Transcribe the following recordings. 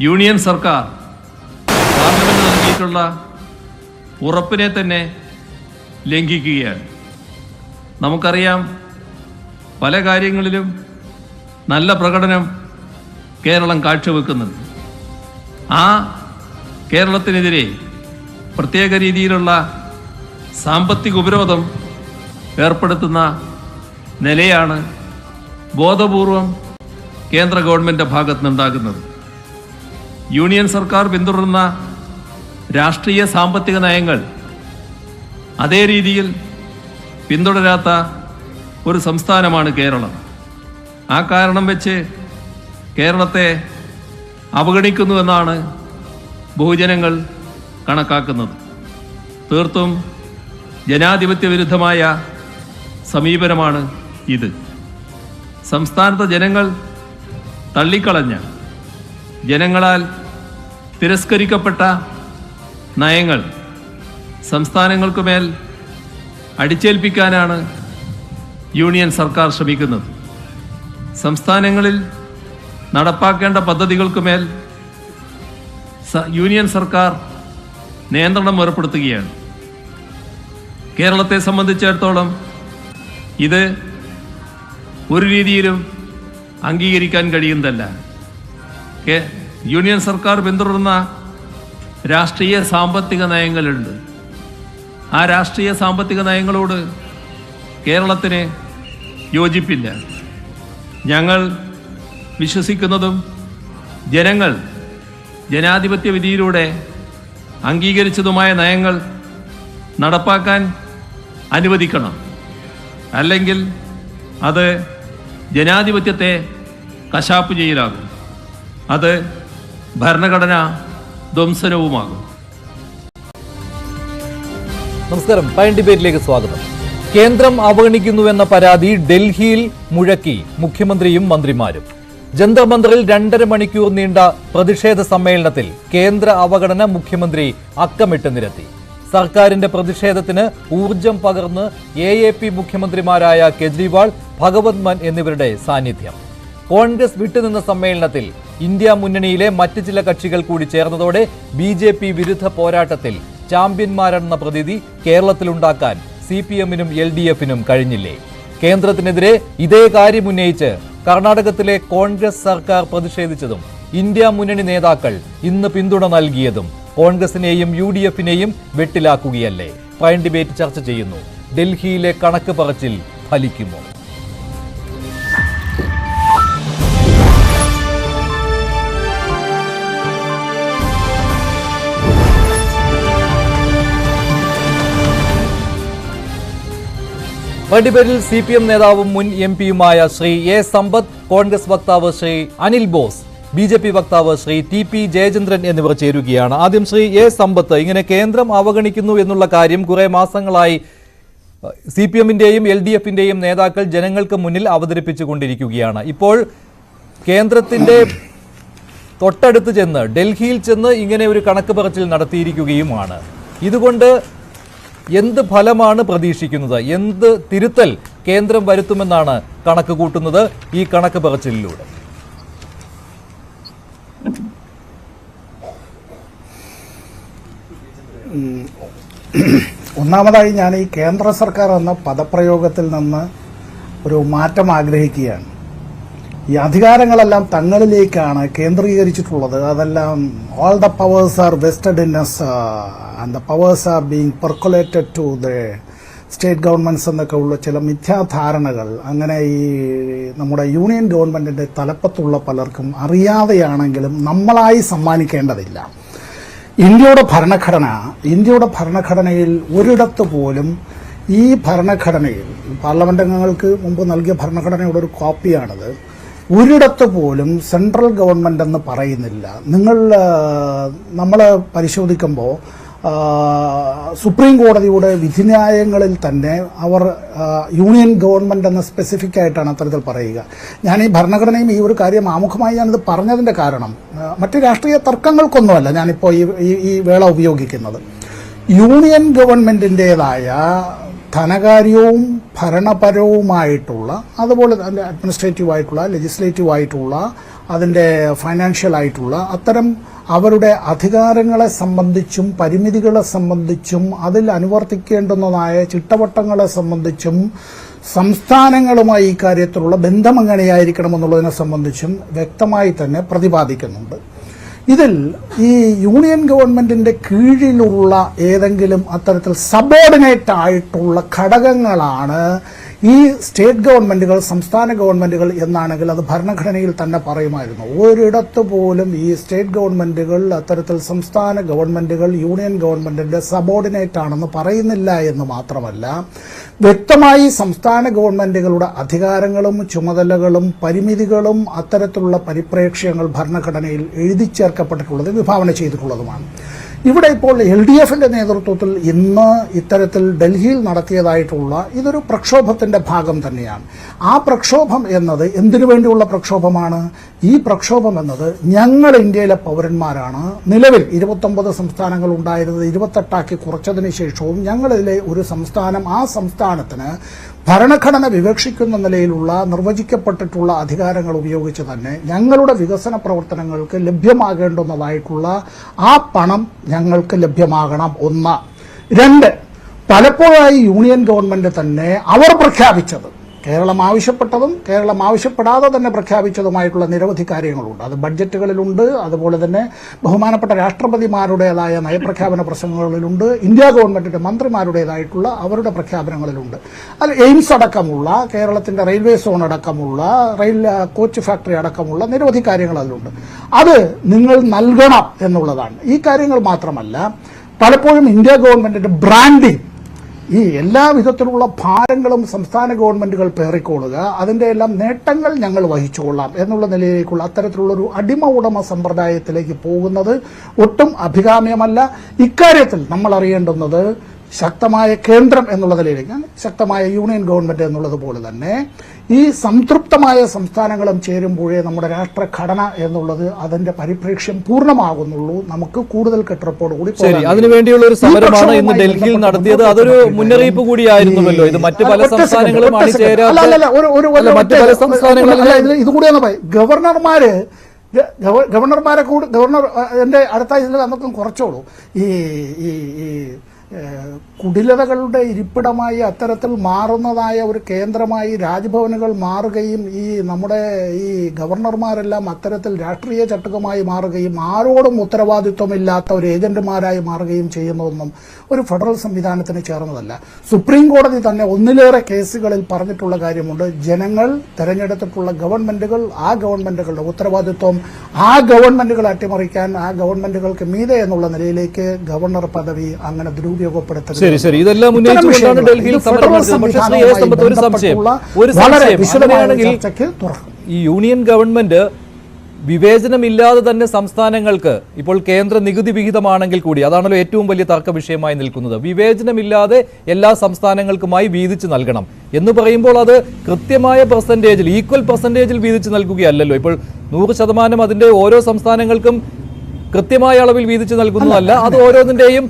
Union സർക്കാർ parliament നൽകിയിട്ടുള്ള ഉറപ്പിനെ തന്നെ ലംഘിക്കുകയാണ്. നമുക്കറിയാം, പല കാര്യങ്ങളിലും നല്ല പ്രകടനം കേരളം കാഴ്ചവെക്കുന്നുണ്ട്. ആ കേരളത്തിനെതിരെ പ്രത്യേക രീതിയിലുള്ള സാമ്പത്തിക ഉപരോധം ഏർപ്പെടുത്തുന്ന നിലയാണ് ബോധപൂർവം കേന്ദ്ര ഗവൺമെൻറ് ഭാഗത്ത് നിന്നുണ്ടാകുന്നത്. യൂണിയൻ സർക്കാർ പിന്തുടരുന്ന രാഷ്ട്രീയ സാമ്പത്തിക നയങ്ങൾ അതേ രീതിയിൽ പിന്തുടരാത്ത ഒരു സംസ്ഥാനമാണ് കേരളം. ആ കാരണം വെച്ച് കേരളത്തെ അവഗണിക്കുന്നുവെന്നാണ് ബഹുജനങ്ങൾ കണക്കാക്കുന്നത്. തീർത്തും ജനാധിപത്യ വിരുദ്ധമായ സമീപനമാണ് ഇത്. സംസ്ഥാനത്തെ ജനങ്ങൾ തള്ളിക്കളഞ്ഞ, ജനങ്ങളാൽ തിരസ്കരിക്കപ്പെട്ട നയങ്ങൾ സംസ്ഥാനങ്ങൾക്കുമേൽ അടിച്ചേൽപ്പിക്കാനാണ് യൂണിയൻ സർക്കാർ ശ്രമിക്കുന്നത്. സംസ്ഥാനങ്ങളിൽ നടപ്പാക്കേണ്ട പദ്ധതികൾക്കുമേൽ യൂണിയൻ സർക്കാർ നിയന്ത്രണം ഏർപ്പെടുത്തുകയാണ്. കേരളത്തെ സംബന്ധിച്ചിടത്തോളം ഇത് ഒരു രീതിയിലും അംഗീകരിക്കാൻ കഴിയുന്നതല്ല. യൂണിയൻ സർക്കാർ പിന്തുടരുന്ന രാഷ്ട്രീയ സാമ്പത്തിക നയങ്ങളുണ്ട്. ആ രാഷ്ട്രീയ സാമ്പത്തിക നയങ്ങളോട് കേരളത്തിന് യോജിപ്പില്ല. ഞങ്ങൾ വിശ്വസിക്കുന്നതും ജനങ്ങൾ ജനാധിപത്യ വിധിയിലൂടെ അംഗീകരിച്ചതുമായ നയങ്ങൾ നടപ്പാക്കാൻ അനുവദിക്കണം. അല്ലെങ്കിൽ അത് ജനാധിപത്യത്തെ കശാപ്പ് ചെയ്യലാകും. അത് ഭരണഘടനാ ധ്വംസനവുമാകും. നമസ്കാരം. പയൻ ഡിബേറ്റിലേക്ക് സ്വാഗതം. കേന്ദ്രം അവഗണിക്കുന്നുവെന്ന പരാതി ഡൽഹിയിൽ മുഴക്കി മുഖ്യമന്ത്രിയും മന്ത്രിമാരും. ജന്തർ മന്ദറിൽ 2.5 മണിക്കൂർ നീണ്ട പ്രതിഷേധ സമ്മേളനത്തിൽ കേന്ദ്ര അവഗണന മുഖ്യമന്ത്രി അക്കമിട്ട് നിരത്തി. സർക്കാരിന്റെ പ്രതിഷേധത്തിന് ഊർജം പകർന്ന് AAP മുഖ്യമന്ത്രിമാരായ കെജ്രിവാൾ, ഭഗവത് മാൻ എന്നിവരുടെ സാന്നിധ്യം. കോൺഗ്രസ് വിട്ടുനിന്ന സമ്മേളനത്തിൽ ഇന്ത്യ മുന്നണിയിലെ മറ്റ് ചില കക്ഷികൾ കൂടി ചേർന്നതോടെ BJP വിരുദ്ധ പോരാട്ടത്തിൽ ചാമ്പ്യന്മാരെന്ന പ്രതീതി കേരളത്തിലുണ്ടാക്കാൻ CPM-നും LDF-നും കഴിഞ്ഞില്ലേ? കേന്ദ്രത്തിനെതിരെ ഇതേ കാര്യം ഉന്നയിച്ച് കർണാടകത്തിലെ കോൺഗ്രസ് സർക്കാർ പ്രതിഷേധിച്ചതും ഇന്ത്യ മുന്നണി നേതാക്കൾ ഇന്ന് പിന്തുണ നൽകിയതും കോൺഗ്രസിനെയും UDF-നെയും വെട്ടിലാക്കുകയല്ലേ? പ്രൈം ഡിബേറ്റ് ചർച്ച ചെയ്യുന്നു. ഡൽഹിയിലെ കണക്ക് പറച്ചിൽ ഫലിക്കുമോ? ഡിബേറ്റിൽ CPM നേതാവും മുൻ MP-യുമായ ശ്രീ A. സമ്പത്ത്, കോൺഗ്രസ് വക്താവ് ശ്രീ അനിൽ ബോസ്, BJP വക്താവ് ശ്രീ TP ജയചന്ദ്രൻ എന്നിവർ ചേരുകയാണ്. ആദ്യം ശ്രീ A. സമ്പത്ത്, ഇങ്ങനെ കേന്ദ്രം അവഗണിക്കുന്നു എന്നുള്ള കാര്യം കുറെ മാസങ്ങളായി CPM-ന്റെയും LDF-ന്റെയും നേതാക്കൾ ജനങ്ങൾക്ക് മുന്നിൽ അവതരിപ്പിച്ചുകൊണ്ടിരിക്കുകയാണ്. ഇപ്പോൾ കേന്ദ്രത്തിന്റെ തൊട്ടടുത്ത് ചെന്ന്, ഡൽഹിയിൽ ചെന്ന് ഇങ്ങനെ ഒരു കണക്ക് പറച്ചിൽ നടത്തിയിരിക്കുകയുമാണ്. ഇതുകൊണ്ട് എന്ത് ഫലമാണ് പ്രതീക്ഷിക്കുന്നത്? എന്ത് തിരുത്തൽ കേന്ദ്രം വരുത്തുമെന്നാണ് കണക്ക് കൂട്ടുന്നത് ഈ കണക്ക് പറച്ചിലൂടെ? ഒന്നാമതായി ഞാൻ ഈ കേന്ദ്ര സർക്കാർ എന്ന പദപ്രയോഗത്തിൽ നിന്ന് ഒരു മാറ്റം ആഗ്രഹിക്കുകയാണ്. ഈ അധികാരങ്ങളെല്ലാം തങ്ങളിലേക്കാണ് കേന്ദ്രീകരിച്ചിട്ടുള്ളത്. അതെല്ലാം all the powers are vested in us and the powers are being percolated to the state governments എന്നൊക്കെ ഉള്ള ചില മിഥ്യാധാരണകൾ അങ്ങനെ ഈ നമ്മുടെ യൂണിയൻ ഗവൺമെന്റിന്റെ തലപ്പത്തുള്ള പലർക്കും അറിയാതെയാണെങ്കിലും നമ്മളായി സമ്മാനിക്കേണ്ടതില്ല. ഇന്ത്യയുടെ ഭരണഘടനയിൽ ഒരിടത്ത് പോലും ഈ ഭരണഘടനയിൽ പാർലമെന്റ് അംഗങ്ങൾക്ക് മുമ്പ് നൽകിയ ഭരണഘടനയുടെ ഒരു കോപ്പിയാണത്. ഒരിടത്ത് പോലും സെൻട്രൽ ഗവൺമെന്റ് എന്ന് പറയുന്നില്ല. നമ്മൾ പരിശോധിക്കുമ്പോൾ സുപ്രീം കോടതിയുടെ വിധിന്യായങ്ങളിൽ തന്നെ അവർ യൂണിയൻ ഗവൺമെന്റ് എന്ന് സ്പെസിഫിക് ആയിട്ടാണ് അത്തരത്തിൽ പറയുക. ഞാൻ ഈ ഭരണഘടനയും ഈ ഒരു കാര്യം ആമുഖമായി ഞാനിത് പറഞ്ഞതിന്റെ കാരണം മറ്റ് രാഷ്ട്രീയ തർക്കങ്ങൾക്കൊന്നുമല്ല ഞാനിപ്പോൾ ഈ വേള ഉപയോഗിക്കുന്നത്. യൂണിയൻ ഗവൺമെന്റിൻ്റെതായ ധനകാര്യവും ഭരണപരവുമായിട്ടുള്ള അതുപോലെ തന്നെ അഡ്മിനിസ്ട്രേറ്റീവായിട്ടുള്ള ലെജിസ്ലേറ്റീവായിട്ടുള്ള അതിൻ്റെ ഫൈനാൻഷ്യൽ ആയിട്ടുള്ള അത്തരം അവരുടെ അധികാരങ്ങളെ സംബന്ധിച്ചും പരിമിതികളെ സംബന്ധിച്ചും അതിൽ അനുവർത്തിക്കേണ്ടുന്നതായ ചിട്ടവട്ടങ്ങളെ സംബന്ധിച്ചും സംസ്ഥാനങ്ങളുമായി ഈ കാര്യത്തിലുള്ള ബന്ധം എങ്ങനെയായിരിക്കണമെന്നുള്ളതിനെ സംബന്ധിച്ചും വ്യക്തമായി തന്നെ പ്രതിപാദിക്കുന്നുണ്ട്. ഇതിൽ ഈ യൂണിയൻ ഗവൺമെന്റിന്റെ കീഴിലുള്ള ഏതെങ്കിലും അത്തരത്തിൽ സബോർഡിനേറ്റ് ആയിട്ടുള്ള ഘടകങ്ങളാണ് ഈ സ്റ്റേറ്റ് ഗവൺമെന്റുകൾ, സംസ്ഥാന ഗവൺമെന്റുകൾ എന്നാണെങ്കിൽ അത് ഭരണഘടനയിൽ തന്നെ പറയുമായിരുന്നു. ഒരിടത്ത് പോലും ഈ സ്റ്റേറ്റ് ഗവൺമെന്റുകൾ അത്തരത്തിൽ സംസ്ഥാന ഗവൺമെന്റുകൾ യൂണിയൻ ഗവൺമെന്റിന്റെ സബോർഡിനേറ്റ് ആണെന്ന് പറയുന്നില്ല എന്ന് മാത്രമല്ല, വ്യക്തമായി സംസ്ഥാന ഗവൺമെന്റുകളുടെ അധികാരങ്ങളും ചുമതലകളും പരിമിതികളും അത്തരത്തിലുള്ള പരിപ്രേക്ഷ്യങ്ങൾ ഭരണഘടനയിൽ എഴുതി ചേർക്കപ്പെട്ടിട്ടുള്ളത്, വിഭാവന ചെയ്തിട്ടുള്ളതുമാണ്. ഇവിടെ ഇപ്പോൾ LDFന്റെ നേതൃത്വത്തിൽ ഇന്ന് ഇത്തരത്തിൽ ഡൽഹിയിൽ നടത്തിയതായിട്ടുള്ള ഇതൊരു പ്രക്ഷോഭത്തിന്റെ ഭാഗം തന്നെയാണ്. ആ പ്രക്ഷോഭം എന്നത് എന്തിനു വേണ്ടിയുള്ള പ്രക്ഷോഭമാണ്? ഈ പ്രക്ഷോഭം എന്നത് ഞങ്ങൾ ഇന്ത്യയിലെ പൗരന്മാരാണ്. നിലവിൽ 29 സംസ്ഥാനങ്ങൾ ഉണ്ടായിരുന്നത് 28 കുറച്ചതിന് ശേഷവും ഞങ്ങളിതിലെ ഒരു സംസ്ഥാനം, ആ സംസ്ഥാനത്തിന് ഭരണഘടന വിവക്ഷിക്കുന്ന നിലയിലുള്ള നിർവചിക്കപ്പെട്ടിട്ടുള്ള അധികാരങ്ങൾ ഉപയോഗിച്ച് തന്നെ ഞങ്ങളുടെ വികസന പ്രവർത്തനങ്ങൾക്ക് ലഭ്യമാകേണ്ടുന്നതായിട്ടുള്ള ആ പണം ഞങ്ങൾക്ക് ലഭ്യമാകണം. 1. 2, പലപ്പോഴായി യൂണിയൻ ഗവൺമെന്റ് തന്നെ അവർ പ്രഖ്യാപിച്ചത്, കേരളം ആവശ്യപ്പെട്ടതും കേരളം ആവശ്യപ്പെടാതെ തന്നെ പ്രഖ്യാപിച്ചതുമായിട്ടുള്ള നിരവധി കാര്യങ്ങളുണ്ട്. അത് ബഡ്ജറ്റുകളിലുണ്ട്, അതുപോലെ തന്നെ ബഹുമാനപ്പെട്ട രാഷ്ട്രപതിമാരുടേതായ നയപ്രഖ്യാപന പ്രസംഗങ്ങളിലുണ്ട്, ഇന്ത്യ ഗവൺമെന്റിന്റെ മന്ത്രിമാരുടേതായിട്ടുള്ള അവരുടെ പ്രഖ്യാപനങ്ങളിലുണ്ട്. അത് എയിംസ് അടക്കമുള്ള, കേരളത്തിന്റെ റെയിൽവേ സോൺ അടക്കമുള്ള, റെയിൽ കോച്ച് ഫാക്ടറി അടക്കമുള്ള നിരവധി കാര്യങ്ങൾ അതിലുണ്ട്. അത് നിങ്ങൾ നൽകണം എന്നുള്ളതാണ്. ഈ കാര്യങ്ങൾ മാത്രമല്ല, പലപ്പോഴും ഇന്ത്യ ഗവൺമെന്റിന്റെ ബ്രാൻഡിംഗ്, ഈ എല്ലാ വിധത്തിലുള്ള ഭാരങ്ങളും സംസ്ഥാന ഗവൺമെന്റുകൾ പേറിക്കൊള്ളുക, അതിന്റെ എല്ലാം നേട്ടങ്ങൾ ഞങ്ങൾ വഹിച്ചുകൊള്ളാം എന്നുള്ള നിലയിലേക്കുള്ള അത്തരത്തിലുള്ളൊരു അടിമ ഉടമ സമ്പ്രദായത്തിലേക്ക് പോകുന്നത് ഒട്ടും അഭികാമ്യമല്ല. ഇക്കാര്യത്തിൽ നമ്മൾ അറിയേണ്ടുന്നത് ശക്തമായ കേന്ദ്രം എന്നുള്ള നിലയിലേക്ക്, ശക്തമായ യൂണിയൻ ഗവൺമെന്റ് എന്നുള്ളത് പോലെ തന്നെ ഈ സംതൃപ്തമായ സംസ്ഥാനങ്ങളും ചേരുമ്പോഴേ നമ്മുടെ രാഷ്ട്രഘടന എന്നുള്ളത് അതിന്റെ പരിപ്രേക്ഷ്യം പൂർണ്ണമാകുന്നുള്ളൂ. നമുക്ക് കൂടുതൽ കെട്ടുറപ്പോട് കൂടി അതിനുവേണ്ടിയുള്ള ഒരു സമരമാണ് ഇന്ന് ഡൽഹിയിൽ നടത്തിയത്. അതൊരു മുന്നറിയിപ്പ് കൂടിയായിരുന്നുവല്ലോ. ഇത് മറ്റു പല സംസ്ഥാനങ്ങളും ഇതുകൂടിയാണ് ഗവർണർമാരെ കൂടി, ഗവർണർ എന്റെ അടുത്ത ഇതിൽ അന്നൊക്കെ കുറച്ചോളൂ. ഈ കുടിലതകളുടെ ഇരിപ്പിടമായി അത്തരത്തിൽ മാറുന്നതായ ഒരു കേന്ദ്രമായി രാജ്ഭവനുകൾ മാറുകയും ഈ നമ്മുടെ ഈ ഗവർണർമാരെല്ലാം അത്തരത്തിൽ രാഷ്ട്രീയ ചട്ടുകമായി മാറുകയും ആരോടും ഉത്തരവാദിത്വമില്ലാത്ത ഒരു ഏജന്റുമാരായി മാറുകയും ചെയ്യുന്നതൊന്നും ഒരു ഫെഡറൽ സംവിധാനത്തിന് ചേർന്നതല്ല. സുപ്രീം കോടതി തന്നെ ഒന്നിലേറെ കേസുകളിൽ പറഞ്ഞിട്ടുള്ള കാര്യമുണ്ട്. ജനങ്ങൾ തെരഞ്ഞെടുത്തിട്ടുള്ള ഗവൺമെന്റുകൾ, ആ ഗവൺമെന്റുകളുടെ ഉത്തരവാദിത്വം ആ ഗവൺമെന്റുകൾ അട്ടിമറിക്കാൻ, ആ ഗവൺമെന്റുകൾക്ക് മീതെ എന്നുള്ള നിലയിലേക്ക് ഗവർണർ പദവി അങ്ങനെ ദുരുപയോഗപ്പെടുത്തരുത്. ശരി, ഇതെല്ലാം ഉന്നയിച്ചുകൊണ്ടാണ് ഡൽഹിയിൽ സമരം നടത്തിയത്. ഒരു സംശയം, അങ്ങനെയാണെങ്കിൽ ഈ യൂണിയൻ ഗവൺമെന്റ് വിവേചനമില്ലാതെ തന്നെ സംസ്ഥാനങ്ങൾക്ക്, ഇപ്പോൾ കേന്ദ്ര നികുതി വിഹിതമാണെങ്കിൽ കൂടി, അതാണല്ലോ ഏറ്റവും വലിയ തർക്ക വിഷയമായി നിൽക്കുന്നത്, വിവേചനമില്ലാതെ എല്ലാ സംസ്ഥാനങ്ങൾക്കുമായി വീതിച്ച് നൽകണം എന്ന് പറയുമ്പോൾ അത് കൃത്യമായ പെർസെന്റേജിൽ, ഈക്വൽ പെർസെന്റേജിൽ വീതിച്ച് നൽകുകയല്ലല്ലോ. ഇപ്പോൾ 100% അതിന്റെ ഓരോ സംസ്ഥാനങ്ങൾക്കും കൃത്യമായ അളവിൽ വീതിച്ച് നൽകുന്നതല്ല. അത് ഓരോന്നിന്റെയും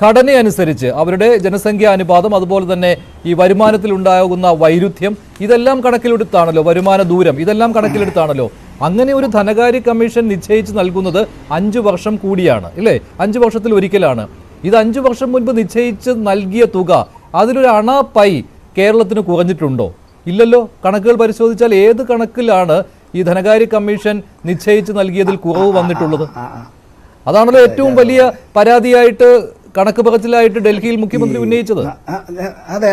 ഘടനയനുസരിച്ച് അവരുടെ ജനസംഖ്യാ അനുപാതം, അതുപോലെ തന്നെ ഈ വരുമാനത്തിൽ ഉണ്ടാകുന്ന വൈരുദ്ധ്യം, ഇതെല്ലാം കണക്കിലെടുത്താണല്ലോ, വരുമാന ദൂരം, ഇതെല്ലാം കണക്കിലെടുത്താണല്ലോ അങ്ങനെ ഒരു ധനകാര്യ കമ്മീഷൻ നിശ്ചയിച്ച് നൽകുന്നത് 5 വർഷം കൂടിയാണ്, ഇല്ലേ? 5 വർഷത്തിൽ ഒരിക്കലാണ്. ഇത് 5 വർഷം മുൻപ് നിശ്ചയിച്ച് നൽകിയ തുക, അതിലൊരു അണാപ്പൈ കേരളത്തിന് കുറഞ്ഞിട്ടുണ്ടോ? ഇല്ലല്ലോ. കണക്കുകൾ പരിശോധിച്ചാൽ ഏത് കണക്കിലാണ് ഈ ധനകാര്യ കമ്മീഷൻ നിശ്ചയിച്ച് നൽകിയതിൽ കുറവ് വന്നിട്ടുള്ളത്? അതാണല്ലോ ഏറ്റവും വലിയ പരാതിയായിട്ട്, കണക്ക് പറച്ചിലായിട്ട് ഡൽഹിയിൽ മുഖ്യമന്ത്രി ഉന്നയിച്ചത്. അതെ,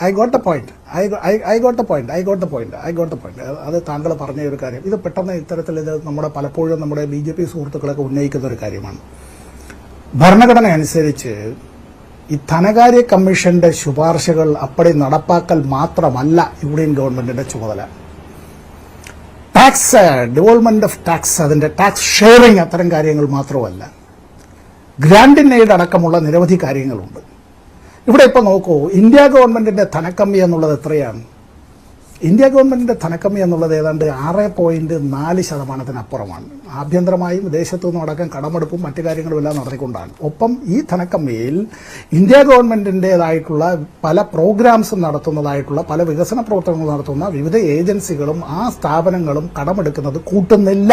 ഐ ഗോട്ട് ദ പോയിന്റ്. അത് താങ്കൾ പറഞ്ഞ ഒരു കാര്യം, ഇത് പെട്ടെന്ന് ഇത്തരത്തിൽ ഇത് പലപ്പോഴും നമ്മുടെ BJP സുഹൃത്തുക്കളൊക്കെ ഉന്നയിക്കുന്ന ഒരു കാര്യമാണ്. ഭരണഘടന അനുസരിച്ച് ഈ ധനകാര്യ കമ്മീഷന്റെ ശുപാർശകൾ അപ്പടി നടപ്പാക്കൽ മാത്രമല്ല യൂണിയൻ ഗവൺമെന്റിന്റെ ചുമതല. ടാക്സ്, ഡിവോൾവ്മെന്റ് ഓഫ് ടാക്സ്, അതിന്റെ ടാക്സ് ഷെയറിംഗ്, അത്തരം കാര്യങ്ങൾ മാത്രമല്ല, ഗ്രാന്റ് ഇൻ എയ്ഡ് അടക്കമുള്ള നിരവധി കാര്യങ്ങളുണ്ട്. ഇവിടെ ഇപ്പോൾ നോക്കൂ, ഇന്ത്യ ഗവൺമെന്റിന്റെ ധനക്കമ്മി എന്നുള്ളത് എത്രയാണ്? ഇന്ത്യ ഗവൺമെന്റിന്റെ ധനക്കമ്മി എന്നുള്ളത് ഏതാണ്ട് 6.4%-അപ്പുറമാണ്. ആഭ്യന്തരമായും വിദേശത്തു നിന്നും അടക്കം കടമെടുപ്പും മറ്റു കാര്യങ്ങളും എല്ലാം നടത്തിക്കൊണ്ടാണ്. ഒപ്പം ഈ ധനക്കമ്മിയിൽ ഇന്ത്യ ഗവൺമെന്റിൻ്റെതായിട്ടുള്ള പല പ്രോഗ്രാംസും നടത്തുന്നതായിട്ടുള്ള പല വികസന പ്രവർത്തനങ്ങൾ നടത്തുന്ന വിവിധ ഏജൻസികളും ആ സ്ഥാപനങ്ങളും കടമെടുക്കുന്നത് കൂട്ടുന്നില്ല.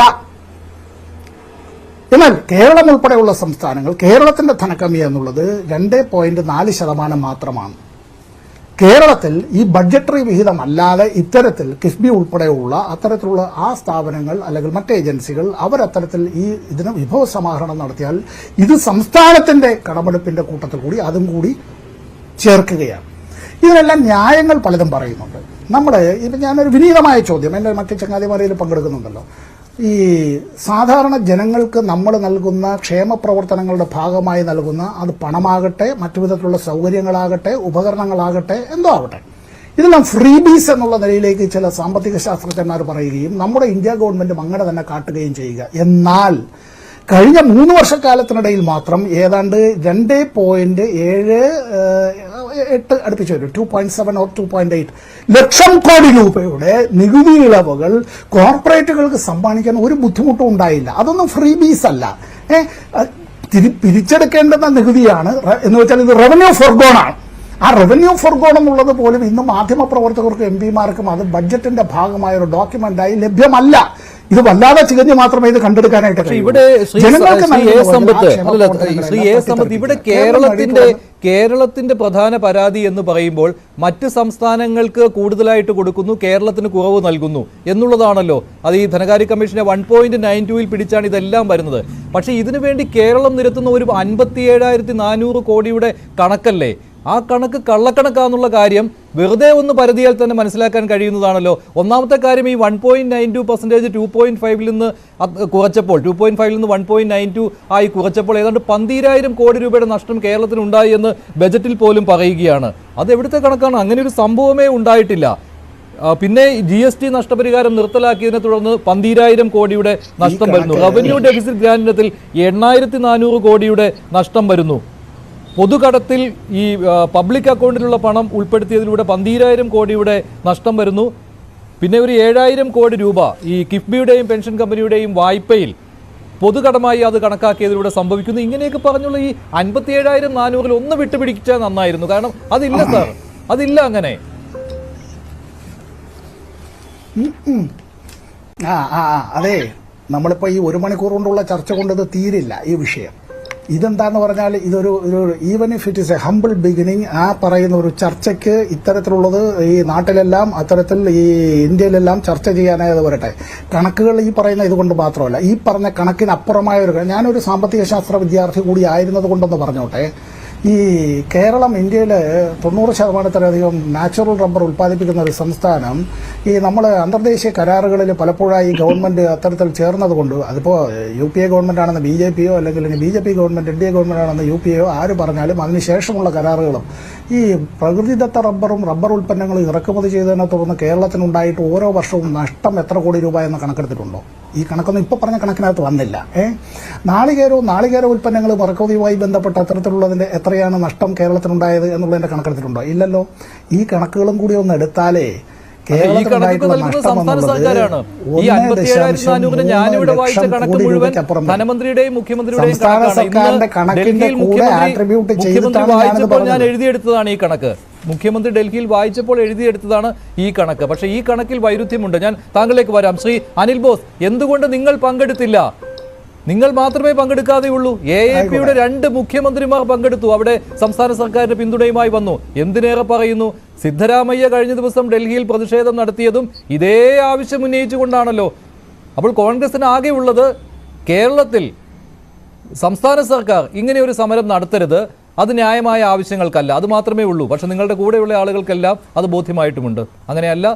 എന്നാൽ കേരളം ഉൾപ്പെടെയുള്ള സംസ്ഥാനങ്ങൾ കേരളത്തിന്റെ ധനക്കമ്മി എന്നുള്ളത് 2.4% മാത്രമാണ്. കേരളത്തിൽ ഈ ബഡ്ജറ്ററി വിഹിതമല്ലാതെ ഇത്തരത്തിൽ കിഫ്ബി ഉൾപ്പെടെയുള്ള അത്തരത്തിലുള്ള ആ സ്ഥാപനങ്ങൾ അല്ലെങ്കിൽ മറ്റ് ഏജൻസികൾ അവരത്തരത്തിൽ ഇതിന് വിഭവ സമാഹരണം നടത്തിയാൽ ഇത് സംസ്ഥാനത്തിന്റെ കടമെടുപ്പിന്റെ കൂട്ടത്തിൽ കൂടി അതും കൂടി ചേർക്കുകയാണ്. ഇതിനെല്ലാം ന്യായങ്ങൾ പലതും പറയുന്നുണ്ട്. ഇപ്പം ഞാനൊരു വിനീതമായ ചോദ്യം, എൻ്റെ മറ്റ് ചങ്ങാതിമാരിൽ പങ്കെടുക്കുന്നുണ്ടല്ലോ, ഈ സാധാരണ ജനങ്ങൾക്ക് നമ്മൾ നൽകുന്ന ക്ഷേമ പ്രവർത്തനങ്ങളുടെ ഭാഗമായി നൽകുന്ന അത് പണമാകട്ടെ മറ്റു വിധത്തിലുള്ള സൗകര്യങ്ങളാകട്ടെ ഉപകരണങ്ങളാകട്ടെ എന്തോ ആവട്ടെ, ഇതെല്ലാം ഫ്രീബീസ് എന്നുള്ള നിലയിലേക്ക് ചില സാമ്പത്തിക ശാസ്ത്രജ്ഞന്മാർ പറയുകയും നമ്മുടെ ഇന്ത്യ ഗവൺമെന്റും അങ്ങനെ തന്നെ കാട്ടുകയും ചെയ്യുക. എന്നാൽ കഴിഞ്ഞ 3 വർഷക്കാലത്തിനിടയിൽ മാത്രം ഏതാണ്ട് 2.78 അടുപ്പിച്ച് വരും, 2.7 or 2.8 ലക്ഷം കോടി രൂപയുടെ നികുതി ഇളവുകൾ കോർപ്പറേറ്റുകൾക്ക് സമ്മാനിക്കാൻ ഒരു ബുദ്ധിമുട്ടും ഉണ്ടായില്ല. അതൊന്നും ഫ്രീബീസ് അല്ല, പിരിച്ചെടുക്കേണ്ടുന്ന നികുതിയാണ്. എന്ന് വെച്ചാൽ ഇത് റവന്യൂ ഫോർഗോണാണ്. ആ റവന്യൂ ഫോർഗോൺ എന്നുള്ളത് പോലും ഇന്ന് മാധ്യമപ്രവർത്തകർക്കും എംപിമാർക്കും അത് ബഡ്ജറ്റിന്റെ ഭാഗമായ ഒരു ഡോക്യുമെന്റായി ലഭ്യമല്ല. ഇത് വല്ലാതെ ചികഞ്ഞ് മാത്രമേ ഇത് കണ്ടെടുക്കാനായിട്ട് കഴിയൂ. ഇവിടെ ശ്രീ എ സമ്പത്ത് ഇവിടെ കേരളത്തിന്റെ പ്രധാന പരാതി എന്ന് പറയുമ്പോൾ മറ്റ് സംസ്ഥാനങ്ങൾക്ക് കൂടുതലായിട്ട് കൊടുക്കുന്നു, കേരളത്തിന് കുറവ് നൽകുന്നു എന്നുള്ളതാണല്ലോ. അത് ഈ ധനകാര്യ കമ്മീഷന്റെ 1.92 പിടിച്ചാണ് ഇതെല്ലാം വരുന്നത്. പക്ഷേ ഇതിനു വേണ്ടി കേരളം നിരത്തുന്ന ഒരു 57,400 കോടിയുടെ കണക്കല്ലേ, ആ കണക്ക് കള്ളക്കണക്കാന്നുള്ള കാര്യം വെറുതെ ഒന്ന് പരതിയാൽ തന്നെ മനസ്സിലാക്കാൻ കഴിയുന്നതാണല്ലോ. ഒന്നാമത്തെ കാര്യം, ഈ 1.92% 2.5 നിന്ന് കുറച്ചപ്പോൾ 2.5 നിന്ന് 1.92 ആയി കുറച്ചപ്പോൾ ഏതാണ്ട് 12,000 കോടി രൂപയുടെ നഷ്ടം കേരളത്തിന് ഉണ്ടായി എന്ന് ബജറ്റിൽ പോലും പറയുകയാണ്. അത് എവിടുത്തെ കണക്കാണ്? അങ്ങനെ ഒരു സംഭവമേ ഉണ്ടായിട്ടില്ല. പിന്നെ GST നഷ്ടപരിഹാരം നിർത്തലാക്കിയതിനെ തുടർന്ന് 12,000 കോടിയുടെ നഷ്ടം വരുന്നു. റവന്യൂ ഡെഫിസിറ്റ് ഗ്രാന്റിനത്തിൽ 8,400 കോടിയുടെ നഷ്ടം വരുന്നു. പൊതുകടത്തിൽ ഈ പബ്ലിക് അക്കൗണ്ടിലുള്ള പണം ഉൾപ്പെടുത്തിയതിലൂടെ 12,000 കോടിയുടെ നഷ്ടം വരുന്നു. പിന്നെ ഒരു 7,000 കോടി രൂപ ഈ കിഫ്ബിയുടെയും പെൻഷൻ കമ്പനിയുടെയും വായ്പയിൽ പൊതുകടമായി അത് കണക്കാക്കിയതിലൂടെ സംഭവിക്കുന്നു. ഇങ്ങനെയൊക്കെ പറഞ്ഞുള്ള ഈ 57,400 ഒന്ന് വിട്ടുപിടിച്ചാൽ നന്നായിരുന്നു. കാരണം അതില്ല സാർ, അതില്ല. അങ്ങനെ അതെ, നമ്മളിപ്പോൾ ഈ 1 മണിക്കൂർ കൊണ്ടുള്ള ചർച്ച കൊണ്ട് ഇത് തീരില്ല ഈ വിഷയം. ഇതെന്താന്ന് പറഞ്ഞാൽ ഇതൊരു even if it is A humble beginning, ആ പറയുന്ന ഒരു ചർച്ചയ്ക്ക് ഇത്തരത്തിലുള്ളത് ഈ നാട്ടിലെല്ലാം അത്തരത്തിൽ ഈ ഇന്ത്യയിലെല്ലാം ചർച്ച ചെയ്യാനായത് വരട്ടെ. കണക്കുകൾ ഈ പറയുന്ന ഇതുകൊണ്ട് മാത്രമല്ല, ഈ പറഞ്ഞ കണക്കിനപ്പുറമായ ഞാനൊരു സാമ്പത്തിക ശാസ്ത്ര വിദ്യാർത്ഥി കൂടി ആയിരുന്നത് കൊണ്ടെന്ന് പറഞ്ഞോട്ടെ, ഈ കേരളം ഇന്ത്യയിലെ 90% നാച്ചുറൽ റബ്ബർ ഉൽപ്പാദിപ്പിക്കുന്ന ഒരു സംസ്ഥാനം. ഈ നമ്മൾ അന്തർദേശീയ കരാറുകളിൽ പലപ്പോഴായി ഗവൺമെന്റ് അത്തരത്തിൽ ചേർന്നതുകൊണ്ട്, അതിപ്പോൾ UPA ഗവൺമെന്റ് ആണെന്ന് BJP അല്ലെങ്കിൽ BJP ഗവൺമെന്റ് NDA ഗവൺമെന്റ് ആണെന്ന് UPA ആര് പറഞ്ഞാലും അതിനുശേഷമുള്ള കരാറുകളും ഈ പ്രകൃതിദത്ത റബ്ബറും റബ്ബർ ഉൽപ്പന്നങ്ങളും ഇറക്കുമതി ചെയ്തതിനെ തുടർന്ന് കേരളത്തിനുണ്ടായിട്ട് ഓരോ വർഷവും നഷ്ടം എത്ര കോടി രൂപ എന്ന് കണക്കെടുത്തിട്ടുണ്ടോ? ഈ കണക്കൊന്നും ഇപ്പോൾ പറഞ്ഞ കണക്കിനകത്ത് വന്നില്ല. നാളികേര ഉൽപ്പന്നങ്ങളും ഇറക്കുമതിയുമായി ബന്ധപ്പെട്ട അത്തരത്തിലുള്ളതിന്റെ എത്രയാണ് നഷ്ടം കേരളത്തിനുണ്ടായത് എന്നുള്ളതിന്റെ കണക്കെടുത്തിട്ടുണ്ടോ? ഇല്ലല്ലോ. ഈ കണക്കുകളും കൂടി ഒന്ന് എടുത്താലേ കേരളത്തിനുണ്ടായിട്ടുള്ള നഷ്ടം സംസ്ഥാന സർക്കാരിന്റെ കണക്കിന്റെ കൂടെ ആട്രിബ്യൂട്ട് ചെയ്തിട്ടാണ് ഞാൻ എഴുതിയെടുത്തതാണ് ഈ കണക്ക്. മുഖ്യമന്ത്രി ഡൽഹിയിൽ വായിച്ചപ്പോൾ എഴുതിയെടുത്തതാണ് ഈ കണക്ക്. പക്ഷേ ഈ കണക്കിൽ വൈരുദ്ധ്യമുണ്ട്. ഞാൻ താങ്കളിലേക്ക് വരാം. ശ്രീ അനിൽ ബോസ്, എന്തുകൊണ്ട് നിങ്ങൾ പങ്കെടുത്തില്ല? നിങ്ങൾ മാത്രമേ പങ്കെടുക്കാതെയുള്ളൂ. AAPയുടെ 2 മുഖ്യമന്ത്രിമാർ പങ്കെടുത്തു. അവിടെ സംസ്ഥാന സർക്കാരിന്റെ പിന്തുണയുമായി വന്നു. എന്തിനേറെ പറയുന്നു, സിദ്ധരാമയ്യ കഴിഞ്ഞ ദിവസം ഡൽഹിയിൽ പ്രതിഷേധം നടത്തിയതും ഇതേ ആവശ്യം ഉന്നയിച്ചുകൊണ്ടാണല്ലോ. അപ്പോൾ കോൺഗ്രസിന് ആകെയുള്ളത് കേരളത്തിൽ സംസ്ഥാന സർക്കാർ ഇങ്ങനെ ഒരു സമരം നടത്തരുത്, അത് ന്യായമായ ആവശ്യങ്ങൾക്കല്ല, അത് മാത്രമേ ഉള്ളൂ. പക്ഷെ നിങ്ങളുടെ കൂടെയുള്ള ആളുകൾക്കെല്ലാം അത് ബോധ്യമായിട്ടുമുണ്ട്. അങ്ങനെയല്ല,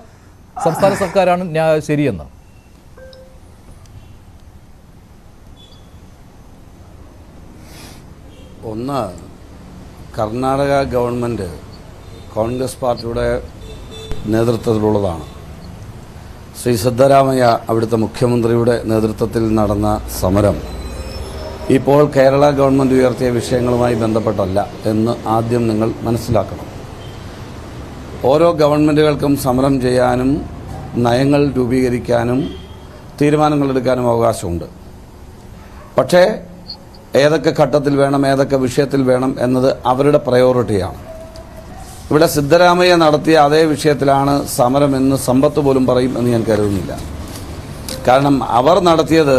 സംസ്ഥാന സർക്കാരാണ് ശരിയെന്ന്. ഒന്ന്, കർണാടക ഗവൺമെൻറ് കോൺഗ്രസ് പാർട്ടിയുടെ നേതൃത്വത്തിലുള്ളതാണ്. ശ്രീ സിദ്ധരാമയ്യ അവിടുത്തെ മുഖ്യമന്ത്രിയുടെ നേതൃത്വത്തിൽ നടന്ന സമരം ഇപ്പോൾ കേരള ഗവൺമെൻറ് ഉയർത്തിയ വിഷയങ്ങളുമായി ബന്ധപ്പെട്ടല്ല എന്ന് ആദ്യം നിങ്ങൾ മനസ്സിലാക്കണം. ഓരോ ഗവൺമെൻറ്റുകൾക്കും സമരം ചെയ്യാനും നയങ്ങൾ രൂപീകരിക്കാനും തീരുമാനങ്ങൾ എടുക്കാനും അവകാശമുണ്ട്. പക്ഷേ ഏതൊക്കെ ഘട്ടത്തിൽ വേണം, ഏതൊക്കെ വിഷയത്തിൽ വേണം എന്നത് അവരുടെ പ്രയോറിറ്റിയാണ്. ഇവിടെ സിദ്ധരാമയ്യ നടത്തിയ അതേ വിഷയത്തിലാണ് സമരമെന്ന് സമ്പത്ത് പോലും പറയും എന്ന് ഞാൻ കരുതുന്നില്ല. കാരണം അവർ നടത്തിയത്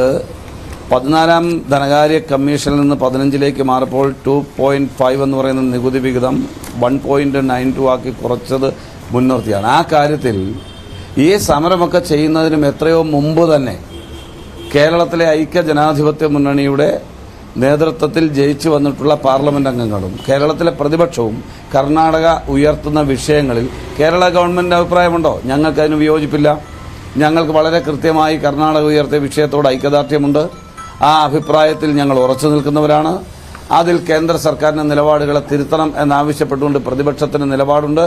14-ാം ധനകാര്യ കമ്മീഷനിൽ നിന്ന് 15-ലേക്ക് മാറിയപ്പോൾ 2.5 എന്ന് പറയുന്ന നികുതി വിഹിതം 1.92 ആക്കി കുറച്ചത് മുൻനിർത്തിയാണ്. ആ കാര്യത്തിൽ ഈ സമരമൊക്കെ ചെയ്യുന്നതിനും എത്രയോ മുമ്പ് തന്നെ കേരളത്തിലെ ഐക്യ ജനാധിപത്യ മുന്നണിയുടെ നേതൃത്വത്തിൽ ജയിച്ചു വന്നിട്ടുള്ള പാർലമെന്റ് അംഗങ്ങളും കേരളത്തിലെ പ്രതിപക്ഷവും കർണാടക ഉയർത്തുന്ന വിഷയങ്ങളിൽ കേരള ഗവൺമെന്റിന്റെ അഭിപ്രായമുണ്ടോ? ഞങ്ങൾക്കതിന് വിയോജിപ്പില്ല. ഞങ്ങൾക്ക് വളരെ കൃത്യമായി കർണാടക ഉയർത്തിയ വിഷയത്തോട് ഐക്യദാർഢ്യമുണ്ട്. ആ അഭിപ്രായത്തിൽ ഞങ്ങൾ ഉറച്ചു നിൽക്കുന്നവരാണ്. അതിൽ കേന്ദ്ര സർക്കാരിന്റെ നിലപാടുകളെ തിരുത്തണം എന്നാവശ്യപ്പെട്ടുകൊണ്ട് പ്രതിപക്ഷത്തിന് നിലപാടുണ്ട്.